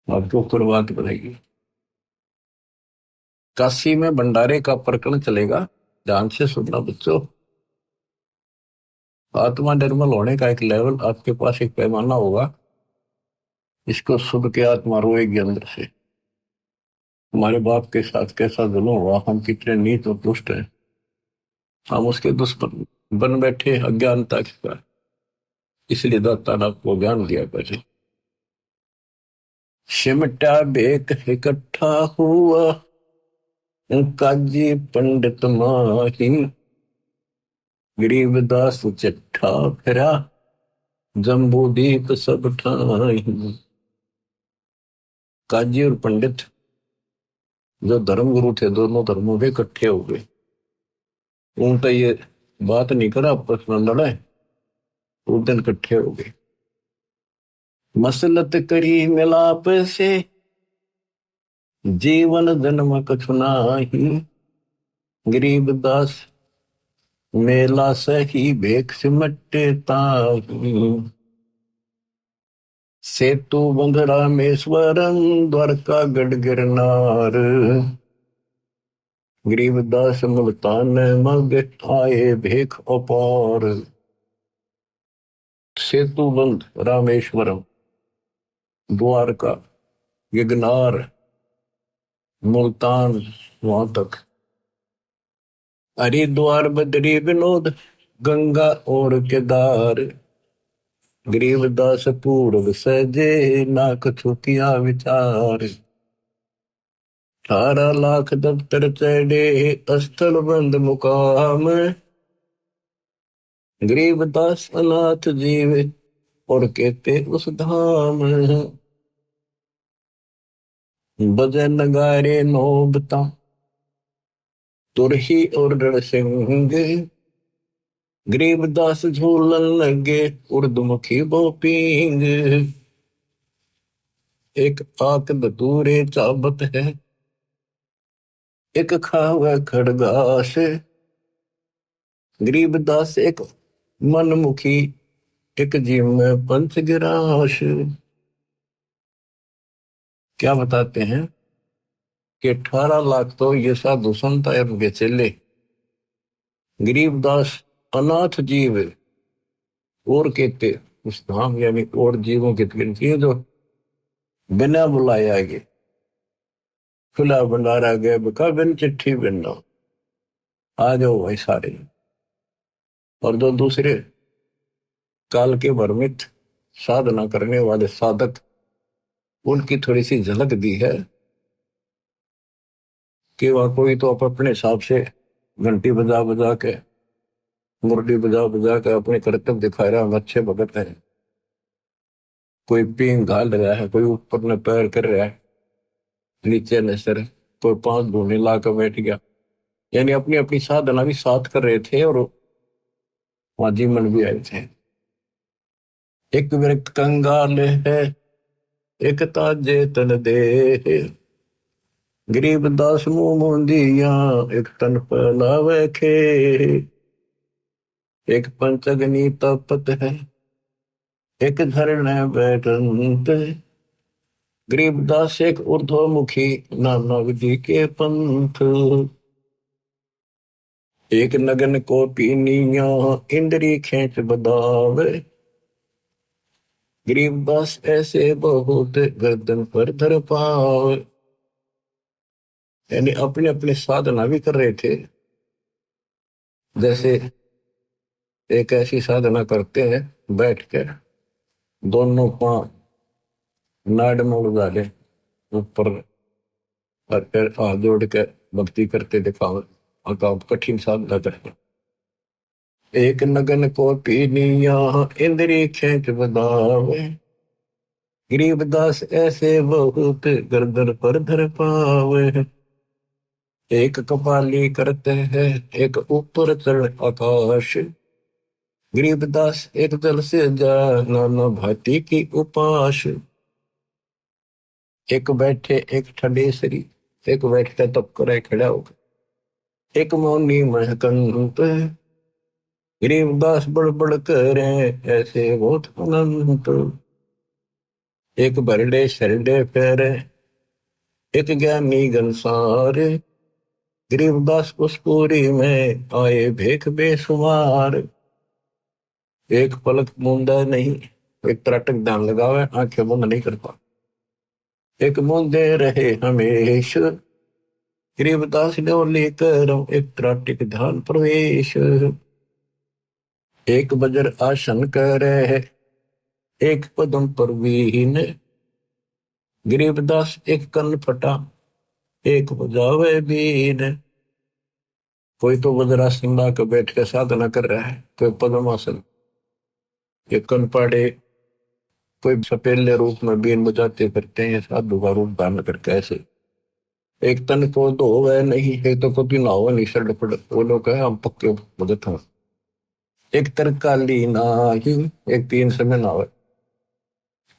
आपको कुर्बात बनेगी। काशी में भंडारे का प्रकरण चलेगा, ध्यान से सुनना बच्चों। आत्मा निर्मल होने का एक लेवल आपके पास, एक पैमाना होगा, इसको सुन के आत्मा रोएगी अंदर से। हमारे बाप के साथ कैसा जुल्म हुआ, हम कितने नीच और दुष्ट हैं, हम उसके दुश्मन बन बैठे अज्ञानता के कारण। इसलिए दाता ने आपको ज्ञान दिया पहले। सिमटा बेक इकट्ठा हुआ, काजी पंडित माही, गरीबदास चिट्ठा फिरा, जम्बूदीप सब ठाही। काजी और पंडित जो धर्मगुरु थे, दोनों धर्मों के इकट्ठे हो गए। उनका ये बात नहीं करा आपस में लड़े, उस दिन इकट्ठे हो गए। मसलत करी मिलाप से, जीवन जन्म कछु नाही, गरीबदास मेला सही भेख सिमटे ताही। सेतु बंध रामेश्वरम, द्वारका गढ़ गिरनार, गरीबदास मुल्तान मग आए भेख अपार। सेतु बंध रामेश्वरम, द्वारका, गिरनार, मुल्तान, वहां तक, हरिद्वार बद्री विनोद, गंगा और केदार, गरीबदास पूर्व सजे, ना कछु किया विचार। 18 लाख दफ्तर चढ़े, स्थल बंद मुकाम, गरीबदास अनाथ जीव और कहते उस धाम। बजे नगारे नौबता, तुरही और रणसिंह, गरीबदास झूलन लगे, उर्दमुखी बोपींग। एक आक धतूरे चाबत है, एक खावे खड़गास, गरीबदास एक मनमुखी, एक जीव में पंच गिराश। क्या बताते हैं कि 18 लाख तो ये साधु संत है, उनके चेले, गरीबदास अनाथ जीव और कहते उस धाम, यानी और जीवों की गिनती है जो बिना बुलाए आगे, खुला भंडारा गए बका बिन चिट्ठी बिन, आ जाओ भाई सारे। और जो दूसरे काल के भ्रमित साधना करने वाले साधक, उनकी थोड़ी सी झलक दी है कि वह कोई तो अपने हिसाब से घंटी बजा बजा के मुरली बजा बजा कर अपने कर्तव्य दिखा रहा, हम अच्छे भगत हैं। कोई पींग घाल रहा है, कोई ऊपर न पैर कर रहा है, नीचे न सर, कोई पांच धोने ला कर बैठ गया। यानी अपनी अपनी साधना भी साथ कर रहे थे और वहां जीवन भी आए थे। एक व्यक्त कंगाल है, एक ताजे तन दे, गरीब दास मुंह मुंदिया, एक तन फैलावे खे, एक पंचगनी तपत है, एक धरने बैठंत, गरीबदास एक ऊर्ध्वमुखी, नाना विधि के पंथ, एक नगन को पीनिया, इंद्री खेच बदावे, गरीबदास ऐसे बहुत, गर्दन पर धर पावे। यानी अपने अपने साधना भी कर रहे थे। जैसे एक ऐसी साधना करते हैं, बैठ कर दोनों पांव नाड़ मोड़ डाले ऊपर, और फिर हाथ जोड़ कर भक्ति करते दिखाओ, और कठिन साधना करते। एक नगन को पीनिया, इंद्री खेच बदावे, गरीबदास ऐसे बहुत, गर्दन पर धर पावे। एक कपाली करते हैं, एक ऊपर चढ़ आकाश, गरीबदास एक जल से जा, नाना भांति की उपास। एक बैठे एक ठंडेसरी, एक बैठते तब करे खड़ा होकर, एक मौनी महकंत, गरीबदास बड़ बड़ करे, ऐसे बहुत अनंत। एक बरडे शरडे फेरे, एक ज्ञानी घनसार, गरीबदास उस पूरी में आए भेख बेसुमार। एक पलक मूंदा नहीं, एक त्रटक ध्यान लगावे, आंखें बंद नहीं करता, एक मूंदे रहे हमेशा, गरीबदास ने लेकर एक त्राटिक ध्यान प्रवेश। एक बजर आसन करे, एक पदम पर वीन, गरीबदास एक कन्न फटा, एक बजावे बीन। कोई तो वज्रासन ला कर बैठ कर साधना कर रहा है, कोई पद्मासन, एक कन्न पाड़े, कोई सपेले रूप में बीन बजाते फिरते हैं, साधु का रूप धारण करके ऐसे। एक तन को धोवे नहीं, एक तो कभी नहावे नहीं, सड़ पड़, वो लोग है हम पक्के भगत हैं। एक तरकाली नाही, एक तीन समय नहावे,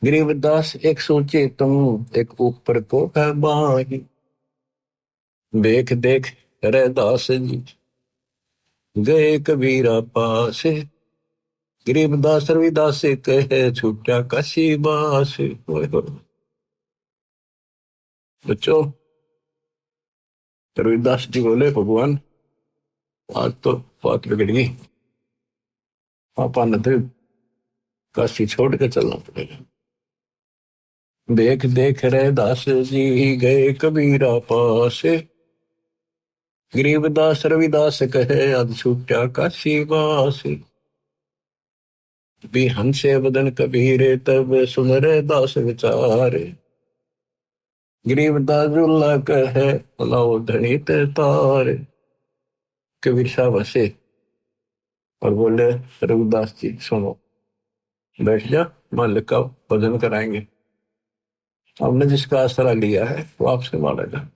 गरीबदास एक सोचे तुम, एक ऊपर को है बाही, देख देख रे दास जी, गए कबीरा पास, गरीबदास रविदास कहे छूटा काशी बास। बच्चों, रविदास जी बोले भगवान आज तो बात बिगड़ गई, पापा न थे, काशी छोड़ के चलना पड़ेगा। देख देख रे दास जी, गए कबीरा पास, गरीबदास रविदास कहे आज छूटा काशी बास। भी हंसे बदन कबीरे, तब सुन रे दास विचारे, गरीबदास जुल्ला कहे लाओ धनी ते तार। कबीर साहब हंसे और बोले रविदास जी सुनो, बैठ जा, मालिक का भजन कराएंगे, हमने जिसका आसरा लिया है वो आपसे मांगेगा।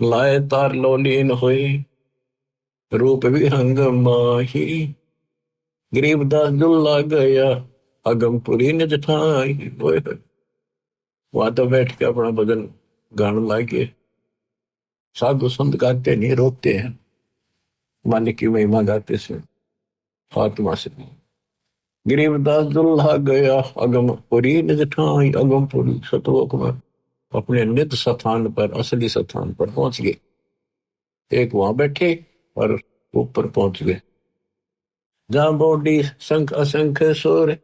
लाए तार लोलीन हुई, रूप विहंग माही, गरीबदास जुल्ला गया, अगमपुरी निज ठाई। वहां तो बैठ के अपना भजन गाने लागे। साधु संत गाते नहीं, रोकते हैं, मालिक की महिमा गाते से आत्मा से। गरीबदास दुल्हा गया, अगमपुरी निज ठाई, अगमपुरी सतलोक में अपने निज स्थान पर, असली स्थान पर पहुंच गए। एक वहां बैठे और ऊपर पहुंच गए, जहां बॉडी शंख असंख्य सुर,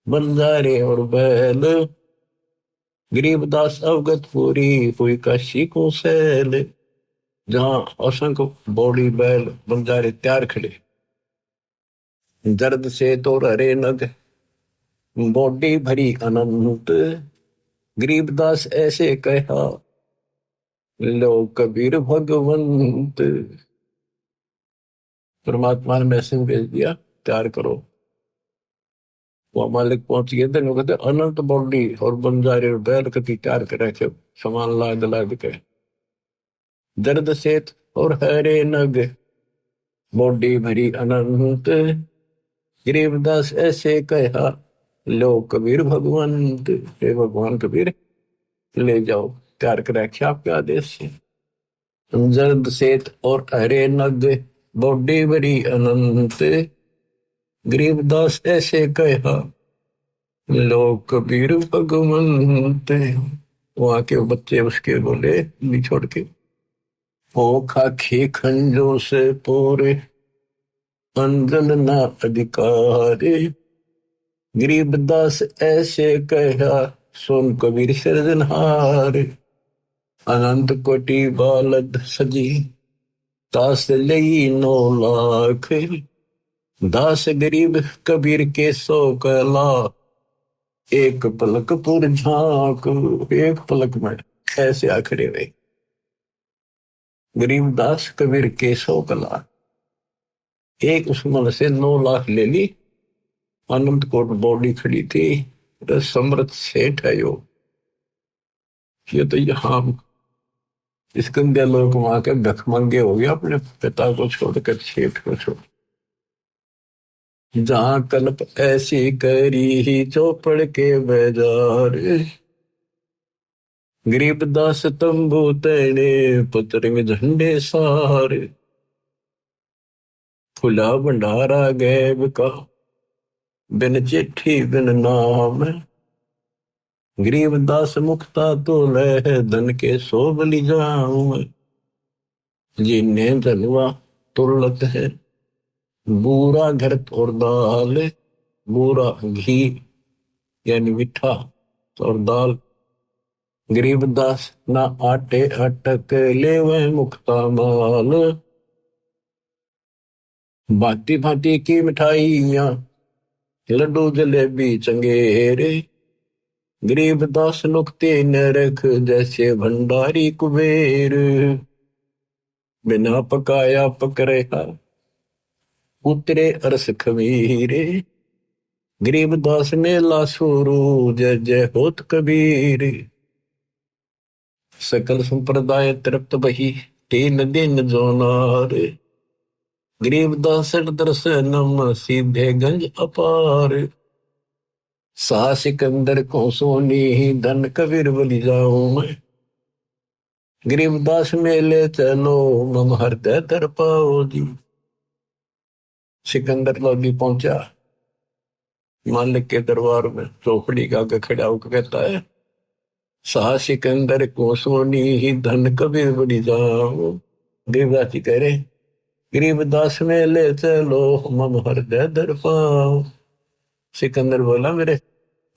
बंजारे और बैल, गरीबदास अवगत पूरी हुई काशी को सैल। जहां असंख्य बॉडी बैल बंजारे तैयार खड़े, दर्द से तो हरे नग, बॉडी भरी अनंत, गरीबदास ऐसे कहा लो कबीर भगवंत। परमात्मा ने मैसेज भेज दिया, तैयार करो। वो मालिक पहुंच गए थे, लोग कहते अनंत बॉडी और बंजारे बैल कति तैयार करे थे, सामान लाद लाद के। दर्द सेत और हरे नग, बॉडी भरी अनंत, गरीबदास ऐसे कहा, लो कबीर भगवंत, हे भगवान कबीर ले जाओ, तैयार कर रखे आपके आदेश से। जर्द सेत और हरे नग, बॉडी भरी अनंत, गरीबदास ऐसे कहा, लो कबीर भगवंत। वहां के बच्चे उसके बोले भी छोड़ के, ओ खाखी खंजो से पूरे, अंजन ना अधिकारे, गरीबदास ऐसे कहा, सोन कबीर सिरजनहार। अनंत कोटि बालद सजी, दास लई 9 लाख, दास गरीब कबीर के 100 कला, एक पलक पुर झांक। एक पलक में ऐसे आखड़े हुए गरीबदास कबीर के 100 कला, एक उसमल से 9 लाख ले ली। अनंत कोट बॉडी खड़ी थी, समृद्ध सेठ है यो। ये तो यहाँ इस गंदे लोग वहां के भिखमंगे हो गया, अपने पिता को छोड़कर सेठ को छोड़। जहां कल्प ऐसी करी ही चौपड़ के बेजार, गरीबदास तंबू तेने पतरंग झंडे सारे, खुला भंडारा गैब का, बिन चिट्ठी बिन नाम, गरीबदास मुक्ता तो लह धन के सो बलि जाऊं, जिन्हें धनवा तुरलत है, बूरा घृत और दाल, बूरा घी यानी मीठा और दाल, गरीबदास ना आटे अटक ले वह मुक्ता माल, भांति भांति की मिठाइयां, लड्डू जलेबी चंगेरे, गरीबदास नुक्ते न रख जैसे भंडारी कुबेर, बिना पकाया पक रहा उतरे अरस खमीरे, गरीबदास मेला शुरू जय जय होत कबीर, सकल संप्रदाय तृप्त बही 3 दिन जोनार, गरीबदास दर्शनम सीधे गंज अपार, सा सिकंदर को सोनी धन कबीर बलि जाऊं मैं, गरीबदास मेले चलो मम हृदय दर पाओ जी। सिकंदर लोधी पहुंचा मालिक के दरबार में, चौपड़ी का आगे खड़ा होकर कहता है, सा सिकंदर को सोनी ही धन कबीर बलि जाऊं। गरीबदास जी कह रहे, गरीबदास मेले चलो मम हृदय दर पाओ। सिकंदर बोला, मेरे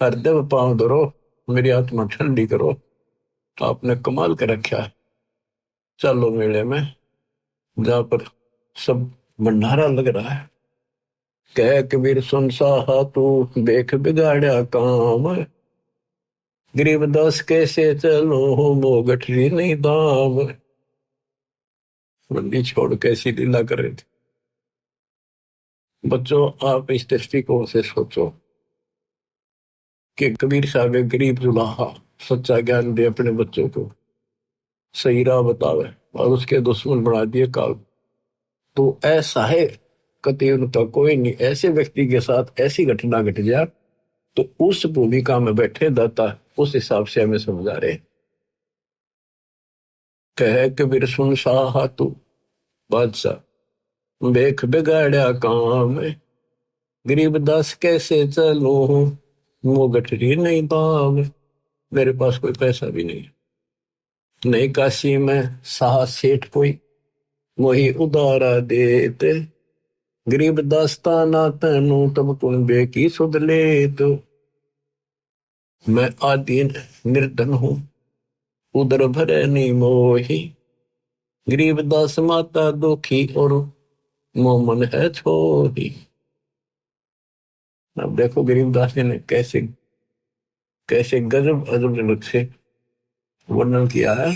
हृदय पांव धरो, मेरी आत्मा ठंडी करो, तो आपने कमाल कर रखा है। चलो मेले में, जहां पर सब भंडारा लग रहा है। कह कबीर सुन साहा तू देख बिगाड़ा काम, गरीबदास कैसे चलो मो गठरी नहीं दाम। मंडी छोड़ कैसी लीला कर रहे थे। बच्चों, आप इस दृष्टिकोण से सोचो कि कबीर साहब एक गरीब जुलाहा सच्चा ज्ञान दे अपने बच्चों को, सही राह बतावे, और उसके दुश्मन बना दिए काल। तो ऐसा है कति उनका कोई नहीं। ऐसे व्यक्ति के साथ ऐसी घटना घट जाए तो उस भूमिका में बैठे दाता उस हिसाब से हमें समझा रहे। कह कबीर सुन साहा तू बादशाह देख बिगाड़ा काम, गरीबदास कैसे चलो वो गठरी नहीं दाम। मेरे पास कोई पैसा भी नहीं, नहीं काशी में साह सेठ कोई वही उदारा देते, गरीबदास ताना तनु तब तुम बेकी सुध ले। तो मैं आदीन निर्धन हूं, उदर भरे नहीं मोही, गरीबदास माता दुखी और मोमन है छोही। अब देखो गरीबदास जी ने कैसे कैसे गजब अजब से वर्णन किया है।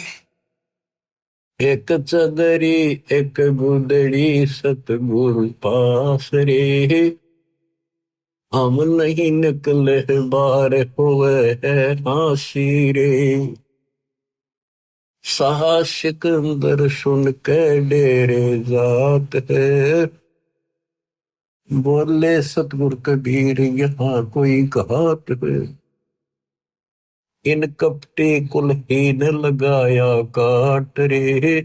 एक चदरी एक गुदड़ी सतगुरु पास रे, हम नहीं निकले बार हुए है हासी रे। साहा सिकंदर सुन के डेरे जात है, बोले सतगुरु कबीर यहाँ कोई घात है। इन कपटे कुलहीन लगाया काट रे,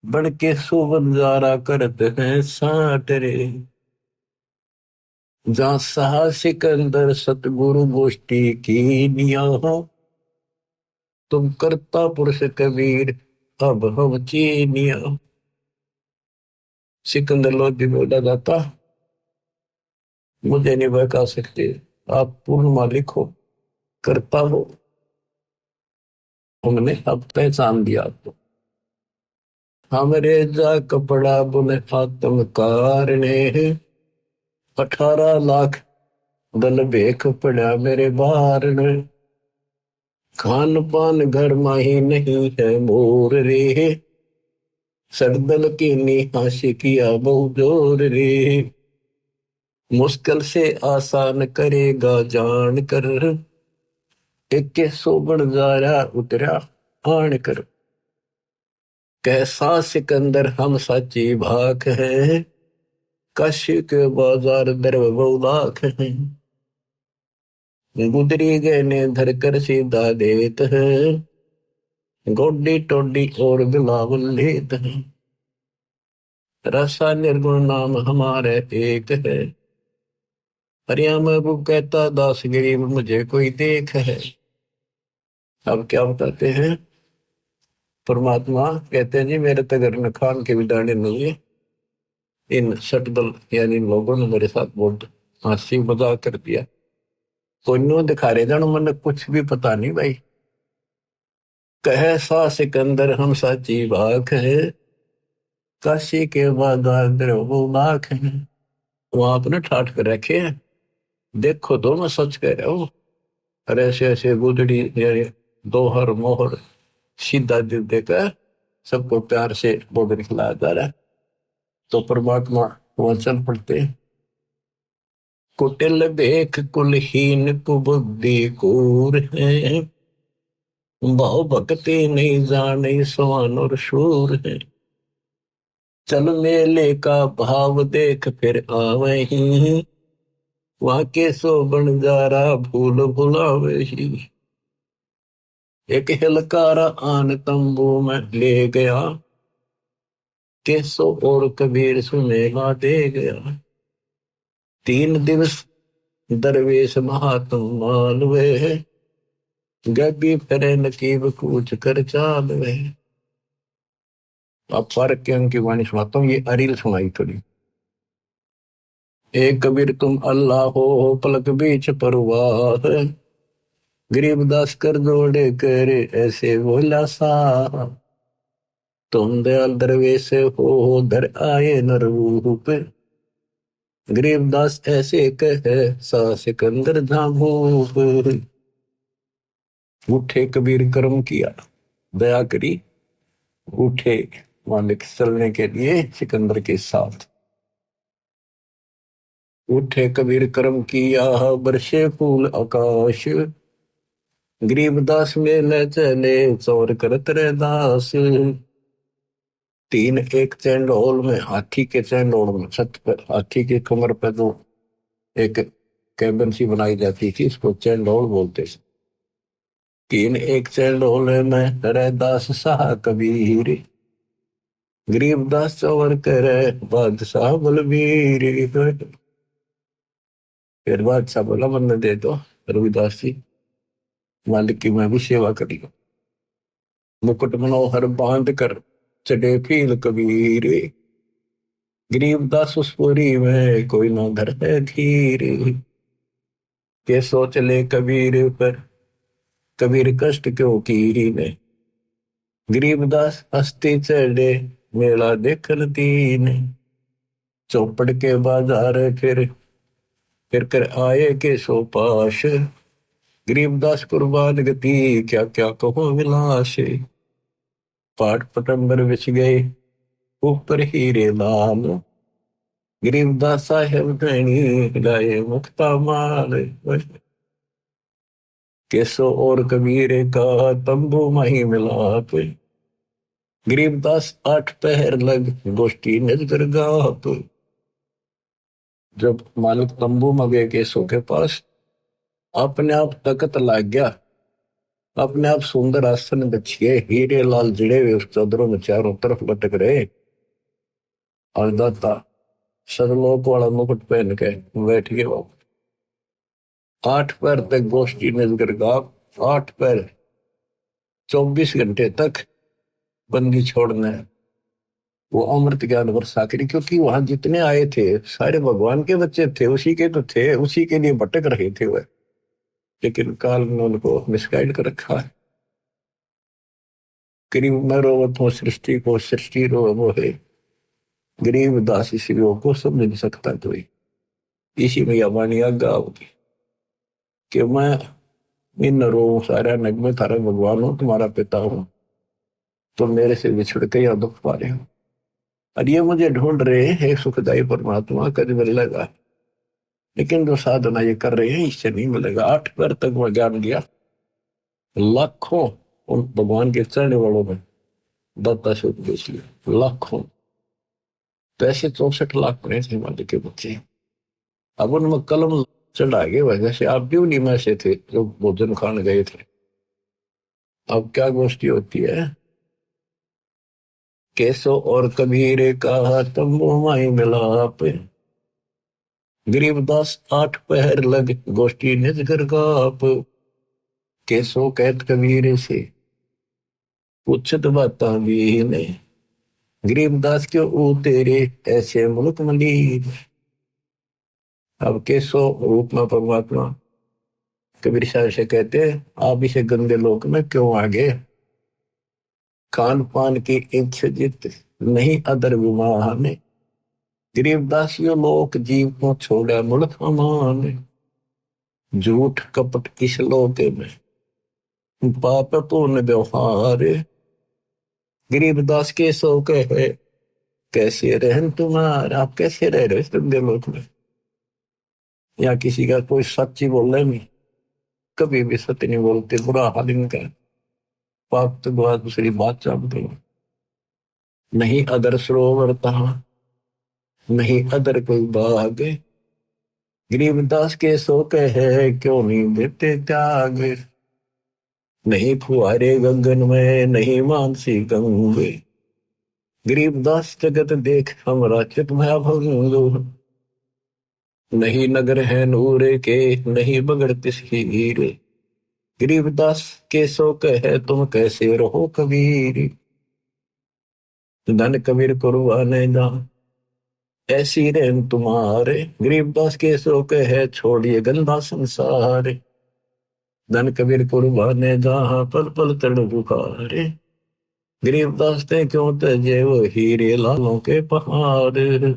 बन के सुबंजारा करते हैं साट रे। जहाँ साहा सिकंदर सतगुरु गोष्ठी की निया हो, तुम करता पुरुष कबीर अब हम चीनिया। सिकंदर लोधी बोला जाता, मुझे नहीं बहका सकते, आप पूर्ण मालिक हो, करता हो, हमने अब पहचान दिया आपको। हमरे जा कपड़ा बुने आत्मकार ने, 18 लाख दल भेख पड़ा मेरे बार ने। खान पान घर माही नहीं है मोर रे, सरदल की निहाशी किया बहु जोर रे। मुश्किल से आसान करेगा जान कर, एक के सोबन जारा उतरा आन कर। कैसा सिकंदर हम सच्ची भाख है, काशी के बाजार दर बहुलाख है। गुदरी गहने धर कर सीधा देत है, गोडी टोडी और बिलावल लेत है। रसा निर्गुण नाम हमारे एक है, हरिया महबूब कहता दास गरीब मुझे कोई देख है। अब क्या बताते हैं परमात्मा, कहते हैं जी मेरे तगर न खान के भी दाने नहीं है। इन सटदल यानी इन लोगों ने मेरे साथ बहुत हंसी मजाक कर दिया। कोई नो दिखा रहे जानो मन कुछ भी पता नहीं भाई। कहे सा सिकंदर हम साची भाग है, काशी के बाजार वो लाख है। वहां आपने ठाठ कर रखे हैं, देखो तो मैं सच कह रहा हूँ। अरे ऐसे ऐसे गुदड़ी यानी दोहर मोहर सीधा दिल देकर सबको प्यार से बोल निकलाया जा रहा है। तो परमात्मा वचन पढ़ते, कुटिल देख कुलहीन कुबुद्धि कूर है, भाव भक्ति नहीं जाने सवान और शूर है। चल मेले का भाव देख फिर आवे ही, वहां के सो बन जारा भूल भुलावे ही। एक हिलकारा आन तंबू में ले गया, केसो और कबीर सुनेगा दे गया। 3 दिवस दरवेश महात्म मालवे, गबी फिरे नकीब कूच कर चालवे। अब फर्क के अंक की वाणी सुनाता हूँ, ये अरील सुनाई थोड़ी। एक कबीर तुम अल्लाह हो पलक बीच परवाह, गरीबदास कर जोड़े करे ऐसे बोला सा। तुम दयाल दरवेश हो धर आए न रूप, गरीबदास ऐसे कहे सा सिकंदर झाभूप। उठे कबीर कर्म किया, दया करी, उठे मालिक चलने के लिए सिकंदर के साथ। उठे कबीर कर्म किया बरसे फूल आकाश, गरीबदास में ले चले चौर करत रे दास। 3 एक चैंडोल में, हाथी के चैंडोल में, छत पर हाथी के कमर पर जो एक कैबिन सी बनाई जाती थी इसको चैंडोल बोलते थे। 3 एक चैंडोल में रे दास साह कबीर, गरीबदास चौर करे बादशाह बलबीर। फिर बादशाह बोला मन दे दो रविदास जी, मालिक की मैं भी सेवा करी। मुकुट मनोहर बांध कर चढ़े फील कबीर, गरीबदास उस पुरी में कोई ना घर है धीर। के सोच ले कबीर पर कबीर कष्ट क्यों की ने, गरीबदास हस्ती चढ़े मेला देखन दीन। चौपड़ के बाजार फिर कर आए के सो पाश, गरीबदास कुर्बान गति क्या क्या कहो विलास। पाठ पटंबर बिछ गए ऊपर हीरे लाल, गरीबदास साहेब धनी लाए मुक्ता माल। केसो और कबीर का तंबू मही मिलाप, गरीबदास आठ पहर लग गोष्ठी नजर गाप। जब मालिक तंबू में गए केसो के पास, अपने आप तकत लाग गया, अपने आप सुंदर आसन बिछिए, हीरे लाल जिड़े हुए उस चादरों में चारों तरफ लटक रहे, और दाता सदलोक वाला मुकुट पहन के बैठ गए वो। आठ पैर तक गोष्ठी नजर गाप, आठ पैर 24 घंटे तक बंदी छोड़ने वो अमृत ज्ञान वर्षा करी, क्योंकि वहां जितने आए थे सारे भगवान के बच्चे थे, उसी के तो थे, उसी के लिए भटक रहे थे वह, लेकिन काल ने उनको मिसगाइड कर रखा है। गरीब मैं रोवत हूँ सृष्टि को, सृष्टि रो वो है, गरीब दास इसी रोग को समझ नहीं सकता कोई। इसी में यह वाणी आज्ञा होगी कि मैं इन रो सारा नग में थारा भगवान हूं, तुम्हारा पिता हूं, तुम मेरे से बिछड़ के या दुख पा रहे हो, और ये मुझे ढूंढ रहे हैं सुखदायी परमात्मा, कभी मिलेगा, लेकिन जो साधना ये कर रहे हैं इससे नहीं मिलेगा। आठ पैर तक वह ज्ञान दिया, लाखों उन भगवान के चढ़ने वालों में दाता से उपदेश लिया, लाखों। तो ऐसे 64 लाख पड़े थे हिमालय के बच्चे। अब उनमें कलम चढ़ा गए वजह से आप भी उन्हीं में से थे जो भोजन खाने गए थे। अब क्या गोष्ठी होती है, केसो और कबीर का तंबू माई मिलाप, गरीबदास आठ पहर लग गोष्ठी निज घर गाप। केसो कहत कबीर से पूछत बाता भी ने, गरीबदास क्यों ऊ तेरे ऐसे मुल्क मलीर। अब केसो रूप में परमात्मा कबीर साहब से कहते आप इसे गंदे लोक में क्यों आ गए, खान पान की इच्छ जित नहीं अदर विवाह ने, गरीबदास यो लोक जीव को छोड़ा मुल्क अमान। झूठ कपट इस लोक में पाप पूर्ण व्यवहार, गरीबदास के सो कहे कैसे रहन तुम्हारा, आप कैसे रह रहे इस गंदे लोक में। या किसी का कोई सच्ची बोल रहे नहीं, कभी भी सत्य नहीं बोलते, बुरा हाल इनका, पाप तो बाद दूसरी बात जानते हैं। नहीं अदर सरोवर तहा नहीं अदर कोई बाग, गरीबदास के सो कहे क्यों नहीं देते त्याग। नहीं फुहारे गगन में नहीं मानसी गंग, गरीबदास जगत देख हमरा चित भया भंग। नहीं नगर है नूरे के नहीं बगड़ तिसकीर, गरीबदास के सो कहे तुम कैसे रहो कबीर। धन कबीर कुर्बाने जा ऐसी रहन तुम्हारे, गरीबदास के सो कहे छोड़िए गंदा संसार। धन कबीर कुर्बाने जहां पल पल तड़ बुखारे, गरीबदास ने क्यों तजे वो हीरे लालों के पहाड़।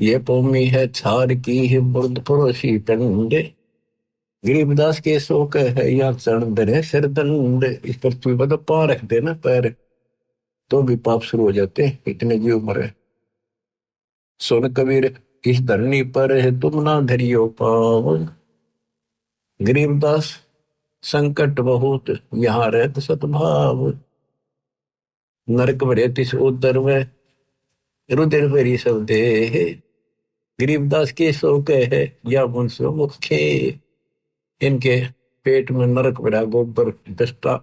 ये पौमी है छार की है बुर्द पड़ोसी टंडे, गरीबदास के शोक है या चरण दरे सिर दंड। इस पृथ्वी पर तो पांव रख देना पैर तो भी पाप शुरू हो जाते, इतने जीव मरे। सुन कबीर इस धरनी पर है तुम ना धरियो पाव, गरीबदास संकट बहुत यहाँ रहत सतभाव। नरक भरे तिस उदर में रुधिर भरी सब दे, गरीबदास के शोक है या मुंसो मुखे। इनके पेट में नरक भरा गोबर दस्ता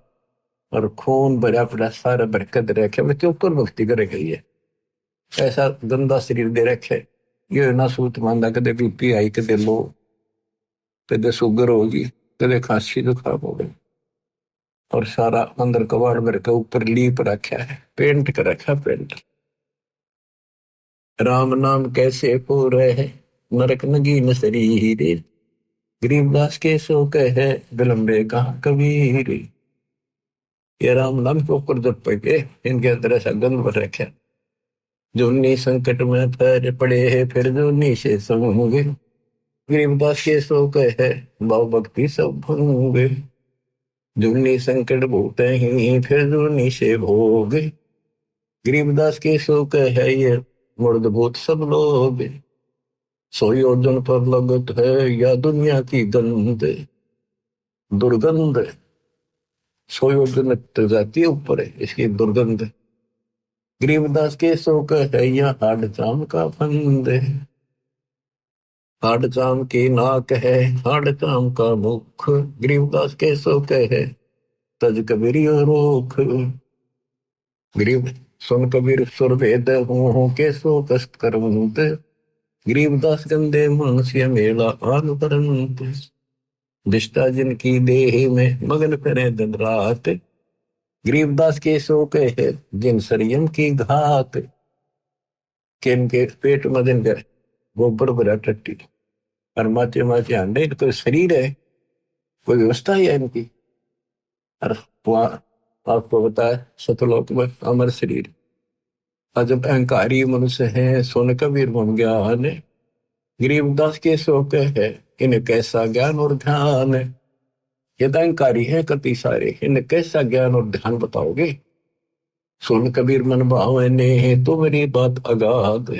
और खून भरा पड़ा सारा बरकत रखे, मैं क्यों ऊपर भक्ति करे गई है। ऐसा गंदा शरीर दे रखे, ये ना सूत मांदा, कदे बीपी आई, कदे लो, कदे शुगर होगी, कदे खांसी जुकाम हो गई, और सारा अंदर कबाड़ भर के ऊपर लीप रखा है, पेंट कर रखा पेंट। राम नाम कैसे पूरे है नरक नगीन शरीर, गरीबदास के शोक है विलंबे कहा कबीर। ये राम नाम के ऊपर जब पे इनके अंदर ऐसा गंध भर रखे, जो नी संकट में पैर पड़े है फिर जो नी से संगे, गरीबदास के शोक है भाव भक्ति सब भंगे। जुगनी संकट भूत ही फिर जुगनी से भोग। गरीबदास के शोक है ये मुर्द भूत सब लोग। सोई अर्जुन पर लगत है या दुनिया की गंध दुर्गंध। सोई अर्जुन जाती है ऊपर है इसकी दुर्गंध। गरीबदास के शोक है या हाड चाम का फंद। हाड चाम की नाक है हाड चाम का मुख। गरीबदास के शोक है तज कबीर रोख। गरीब सुन कबीर सुर भेद हूँ के सो कष्ट करवंत। गरीबदास गंदे मन से मेला आग परंत। दिष्टा जिनकी देह में मगन करे दिन रात। गरीबदास के शोक है जिन संयम की घात। के इनके पेट में दिन कर गोबर भरा टट्टी और माचे माचे अंडे। कोई शरीर है कोई व्यवस्था है इनकी। और आपको बताया सतलोक में अमर शरीर। और जब अहंकारी मनुष्य है सोन कबीर मन ज्ञान। गरीबदास के शोक है इन कैसा ज्ञान और ध्यान। ये अहंकारी है कति सारे इन कैसा ज्ञान और ध्यान बताओगे। सोन कबीर मन भावने तो मेरी बात अगाध।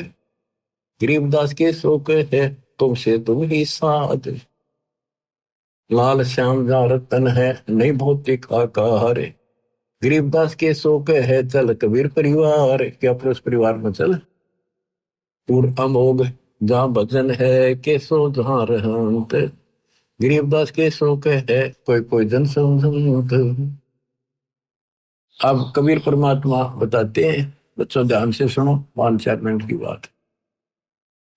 गरीबदास के शोक है तुमसे तुम ही साध। लाल श्याम जा रतन है नहीं भौतिक आकार। गरीबदास के शोक है चल कबीर परिवार के अपने उस परिवार में चल। पूर्ण अमोघ जहाँ भजन है के सो जहाँ रहंत। गरीबदास के शोक है कोई कोई जन संत। अब कबीर परमात्मा बताते हैं बच्चों ध्यान से सुनो 5-4 मिनट की बात।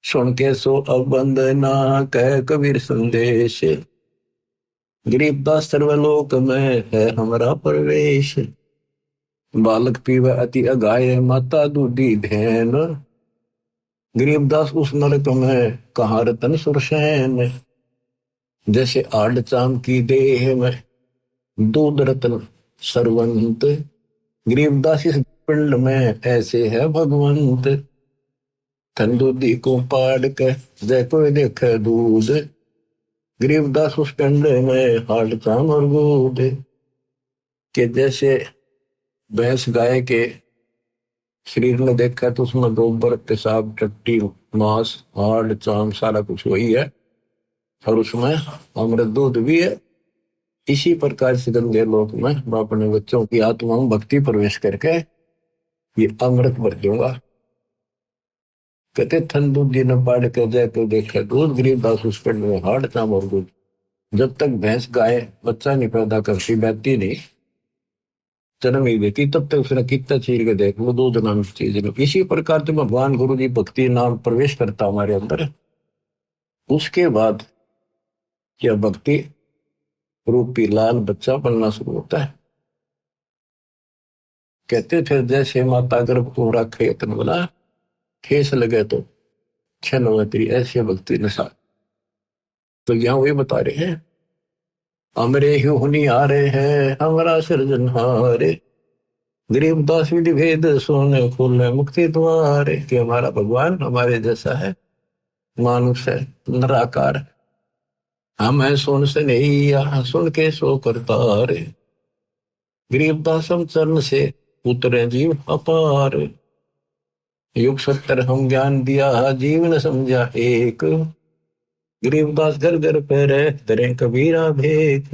सुन के सो अब बंदना कह कबीर संदेश। गरीबदास सर्वलोक में है हमारा प्रवेश। बालक पीवे अति अगाय माता दूधी धैन। गरीबदास उस नरक में कहाँ रतन सुरसैन। जैसे आड़ चाम की देह में दूध रतन सरवंत। गरीबदास इस पिंड में ऐसे है भगवंत। थंदूदी को पाड़ के जय कोई देखे दूध। गरीबदास उस पिंड में हाड़ चाम और दूध के जैसे भैंस गाय के शरीर में देखा तो उसमें गोबर पेशाब टट्टी मांस हाड़ चाम सारा कुछ वही है और उसमें अमृत दूध भी है। इसी प्रकार से गंदे लोक में मैं अपने बच्चों की आत्मा में भक्ति प्रवेश करके ये अमृत भर दूंगा। कहते थन दूध न पाड़ कर जाए तो देखे दूध। गरीबदास उस पिंड में हाड़ चाम और दूध। जब तक भैंस गाय बच्चा नहीं पैदा करती बैठती नहीं जन्म ही देती तब तक उसने कितना चीज के देख लो दूध नाम चीज। इसी प्रकार से भगवान गुरु जी भक्ति नाम प्रवेश करता हमारे अंदर। उसके बाद यह भक्ति रूपी लाल बच्चा बनना शुरू होता है। कहते थे जैसे माता गर्भ को रखे यत्न बना ठेस लगे तो छन हो तेरी ऐसी भक्ति नशा। तो यहाँ वही बता रहे हैं हमरे ही हुनी आ रहे हैं हमारा सृजनहारे। गरीबदास विधि भेद सोने खोलने मुक्ति द्वारे कि हमारा भगवान हमारे जैसा है मानुष है निराकार। हम है सुन से नहीं यहाँ सुन के सो करता रे। गरीबदास हम चरण से उतरे जीव अपार। युग 70 हम ज्ञान दिया जीवन समझा एक। गरीबदास घर घर पैरे दरे कबीरा भेख।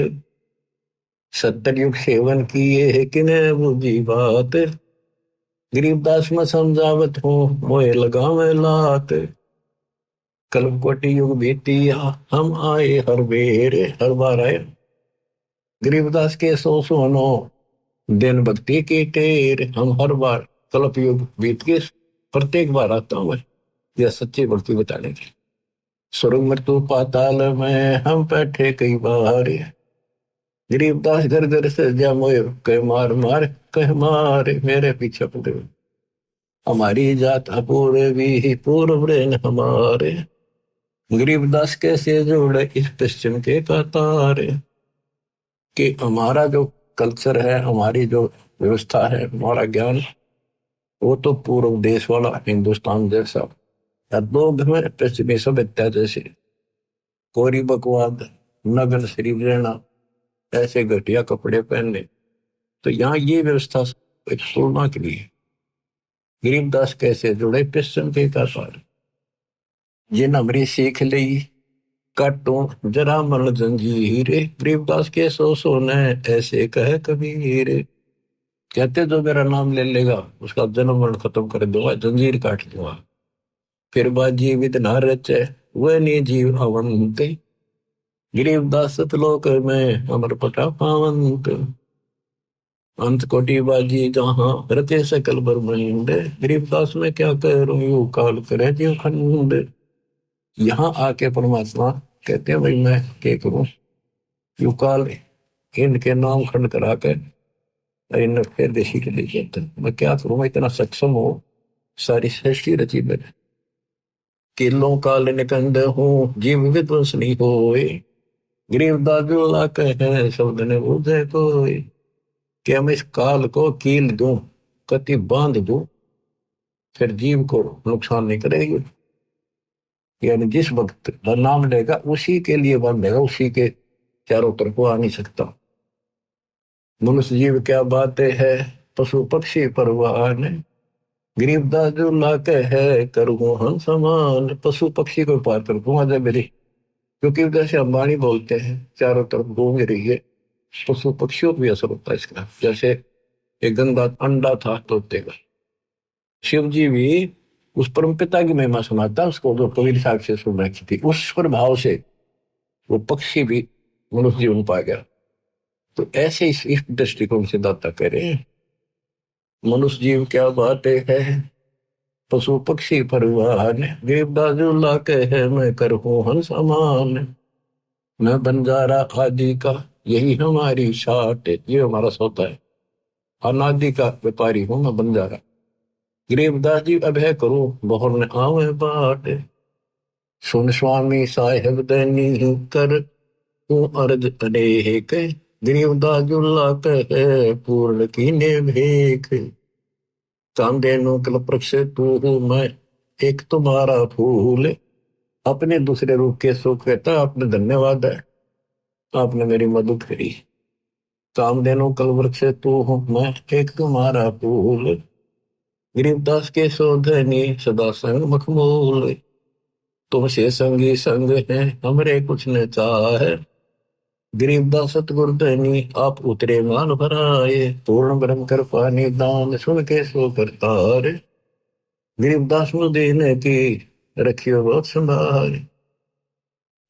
70 युग सेवन किए है किने बुझी बात। गरीबदास में समझावत हो मोए लगावे लात। कल्प कोटि युग बीतिया हम आए हर बेर हर बार आए। गरीबदास के 100 दिन भक्ति की टेर। हम हर बार कल्प युग बीत के प्रत्येक बार आता हूँ यह सच्ची भक्ति बताने की। स्वर्ग मृत्यु पाताल में हम बैठे कई बार। गरीबदास घर घर से जा मोए कह मार मार कह मार मेरे पीछे पड़े। हमारी जात अपूर्वी पूर्व रेन हमारे। गरीबदास कैसे जोड़े इस पश्चिम के कतार। कि हमारा जो कल्चर है हमारी जो व्यवस्था है हमारा ज्ञान वो तो पूर्व देश वाला हिंदुस्तान जैसा या लोग में पश्चिमी सभ्यता जैसे कोरी बकवाद नग्न शरीर रहना ऐसे घटिया कपड़े पहनने। तो यहाँ ये व्यवस्था एक सुरमा के लिए। गरीबदास कैसे जुड़े पिस्टन के का सार, ये नमरी सीख ली काटो जरा मरण जंजीर, गरीबदास के सो सोने ऐसे कहे कबीर। कहते जो मेरा नाम ले लेगा उसका जन्म मरण खत्म कर दूंगा, जंजीर काट दूंगा। फिर बात जीवित न रचे वह नहीं जीव अवंत, गरीबदास सतलोक में अमर पटा पावंत। अंत कोटि बाजी जहां रचे सकल ब्रह्मांड, गरीबदास में क्या करूं यू काल करे जीव खंड। यहाँ आके परमात्मा कहते हैं भाई मैं क्या करूं, यू काल इनके नाम खंड करा कर इन फिर देशी के लिए कहते हैं। मैं क्या करूं, मैं इतना सक्षम हो, सारी सृष्टि रची मैंने। किलों काल निकंद हूँ जीव विध्वंस नहीं होए, गरीबदास जो कहे शब्द ने बुझे कोई। कि मैं इस काल को कील दूं, कति बांध दूं, फिर जीव को नुकसान नहीं करेगी। यानी जिस वक्त नाम लेगा उसी के लिए बांधेगा, उसी के चारों तरफ को आ नहीं सकता। मनुष्य जीव क्या बात है पशु पक्षी परवान, गरीबदास जो लाके है करूँ हम समान। पशु पक्षी को पार कर दूंगा जब मेरी, क्योंकि जैसे अंबानी बोलते हैं चारों तरफ घूम रही है, पशु पक्षियों को भी असर होता है इसका। जैसे एक गंदा अंडा था तोते का, शिव जी भी उस परम पिता की महिमा सुनाता उसको, जो कबीर साहब से सुन रखी थी, उस प्रभाव से वो पक्षी भी मनुष्य जीवन पा गया। तो ऐसे इस दृष्टिकोण से दाता कह रहे हैं मनुष्य जीव क्या बात है पशु पक्षी परवान, गरीबदास जो लाके है मैं करूँ हंस समान। मैं बंजारा आदि का यही हमारी शाट, ये हमारा सौदा है, अनादि का व्यापारी हूं मैं बंजारा। गरीबदास जी अब है करूं बहुर ने आवे बाट, सुन स्वामी साहेब दैनी कर तू अर्ज अनेक, गरीबदास जुल्ला कहे पूर्ण कीने भेख। चांदे नो कल प्रक्ष तू हूं मैं एक तुम्हारा फूल, अपने दूसरे रूप के सुख कहता आपने धन्यवाद है, आपने मेरी मदद करी। कामधेनु कल वृक्ष तू हूं मैं एक तुम्हारा फूल, गरीबदास के शोधनी सदा संग मखमूल। तुमसे संगी संग है हमरे कुछ न चाहे, गरीबदास सतगुरु धनी आप उतरे मान भराए। पूर्ण ब्रह्म कृपा निदान सुन के सो करतार, गरीबदास मुझ देने की रखियो बहुत संभाल।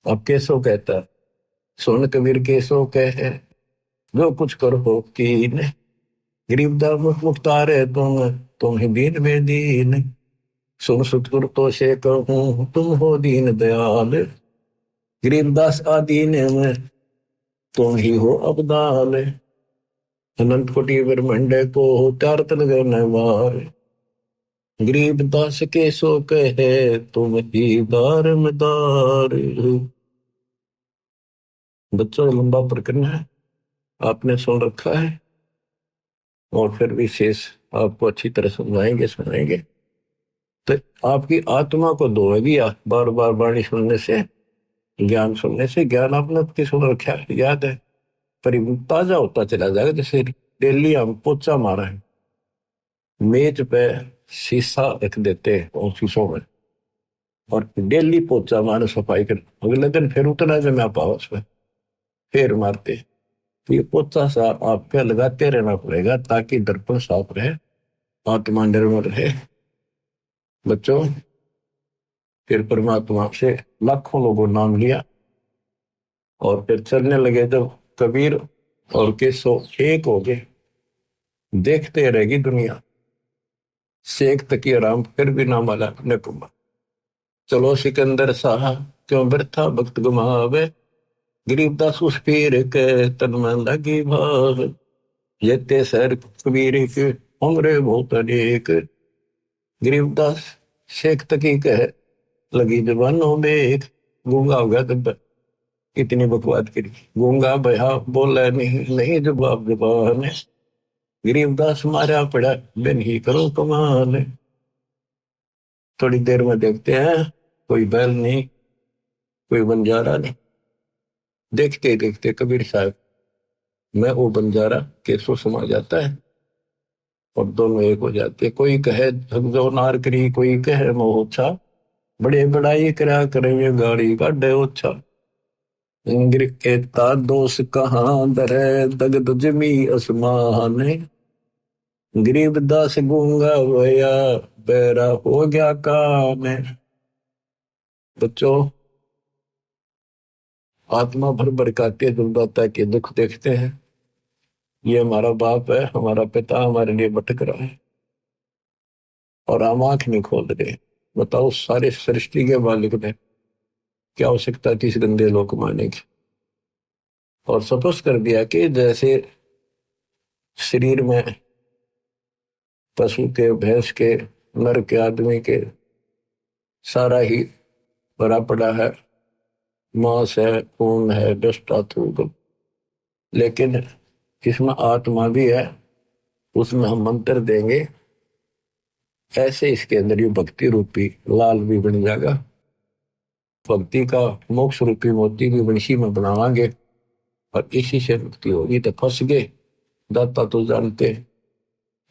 अब केसो कहता सुन कबीर केसो कहे जो कुछ करो कीन, गरीबदास मुख मुख्तार है तुम ही दीन में दीन। सुन सतगुरु तो से कहूं तुम हो दीन दयाल, गरीबदास आदीन में तुम ही हो अबदाल। अनंत कोटि ब्रह्मांड को चार तन गणवार, गरीबदास के सो कहे तुम ही दारमदार। बच्चों लंबा प्रकरण है, आपने सुन रखा है और फिर विशेष आपको अच्छी तरह समझाएंगे सुनाएंगे। तो आपकी आत्मा को धोएगी बार बार वाणी सुनने से, ज्ञान सुनने से। ज्ञान आपने आपकी सुन रखा है, याद है, पर ताजा होता चला जाएगा। जैसे डेली हम पोचा मारा है, मेज पे शीशा रख देते हैं ऑफिसों में और डेली पोचा मारे सफाई कर, अगले दिन फिर उतना जमा पाओ उस पर फिर मारते। तो ये पोचा सा आपके लगाते रहना पड़ेगा ताकि दर्पण साफ रहे, आत्मा निर्मल रहे। बच्चों फिर परमात्मा से लाखों लोगों नाम लिया और फिर चलने लगे जब कबीर और केसो एक हो गए, देखते रहेगी दुनिया। शेख तकी आराम फिर भी ना माला अपने कुमा, चलो सिकंदर शाह क्यों व्यर्था भक्त गुमावे, गरीबदास उस पीर के तन में लगी भाव। जेते सर कबीर के हमरे बहुत अनेक, गरीबदास शेख तकी कह लगी जबानों में एक। गूंगा हो गया तब इतनी बकवाद करी, गूंगा बया बोला नहीं जवाब जबान, गरीबदास मारा पड़ा बिन ही करो कमाल। थोड़ी देर में देखते हैं कोई बैल नहीं, कोई बंजारा नहीं। देखते देखते कबीर साहब मैं वो बंजारा केसो समा जाता है और दोनों एक हो जाते हैं। कोई कहे झकझो नार करी, कोई कहे मोहछा, बड़े बड़ाई करा करेंगे गाड़ी का डे ओछा। इंग्र एकता दोष कहाँ दरे, दगद जमी आसमान, गरीबदास गूंगा होया, बेरा हो गया काम। बच्चों, आत्मा भर भर के दुर्दाता के दुख देखते हैं। ये हमारा बाप है, हमारा पिता हमारे लिए भटक रहा है और हम आंख नहीं खोल रहे। बताओ, सारे सृष्टि के मालिक ने क्या आवश्यकता थी इस गंदे लोक मारने की। और सपोज कर दिया कि जैसे शरीर में पशु के, भैंस के, नर के, आदमी के सारा ही भरा पड़ा है, मांस है, खून है, डस्ट थूक, लेकिन इसमें आत्मा भी है। उसमें हम मंत्र देंगे, ऐसे इसके अंदर ये भक्ति रूपी लाल भी बन जाएगा। भक्ति का मोक्ष रूपी मोती भी वंशी में बनावांगे और इसी से मुक्ति होगी। तो फंस गए, दाता तो जानते।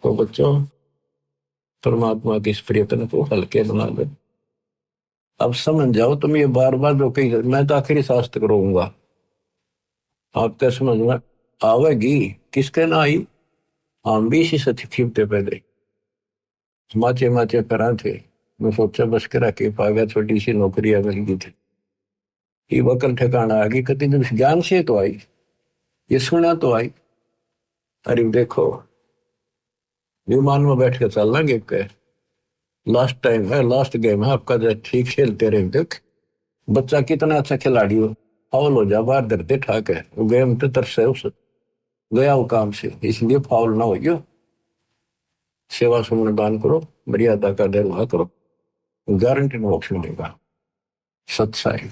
तो बच्चों, परमात्मा के इस प्रयत्न को हल्के बना दो। अब समझ जाओ तुम, ये बार बार जो कही मैं तो आखिरी शास्त्र करूंगा, आपका समझ में आवेगी। किसके ना आई, हम भी इसी स्थिति थे पहले, माचे माचे करा थे। मैं सोचा बस करा के पा गया, छोटी सी नौकरियां मिल गई थी, ये वकल ठिकाना आ गई। कति दिन ज्ञान से तो आई, ये सुना तो आई। अरे देखो, विमान में बैठ के चल लेंगे, लास्ट टाइम है, लास्ट गेम है आपका, जो ठीक खेलते रहे। देख बच्चा कितना अच्छा खिलाड़ी हो, फाउल हो जा बाहर धरते ठाक है, वो गेम तो तरस है, उस गया वो काम से, इसलिए फाउल ना हो। सेवा सुमन दान करो, मर्यादा का निर्वाह करो, गारंटी मोक्ष मिलेगा। सत्साई।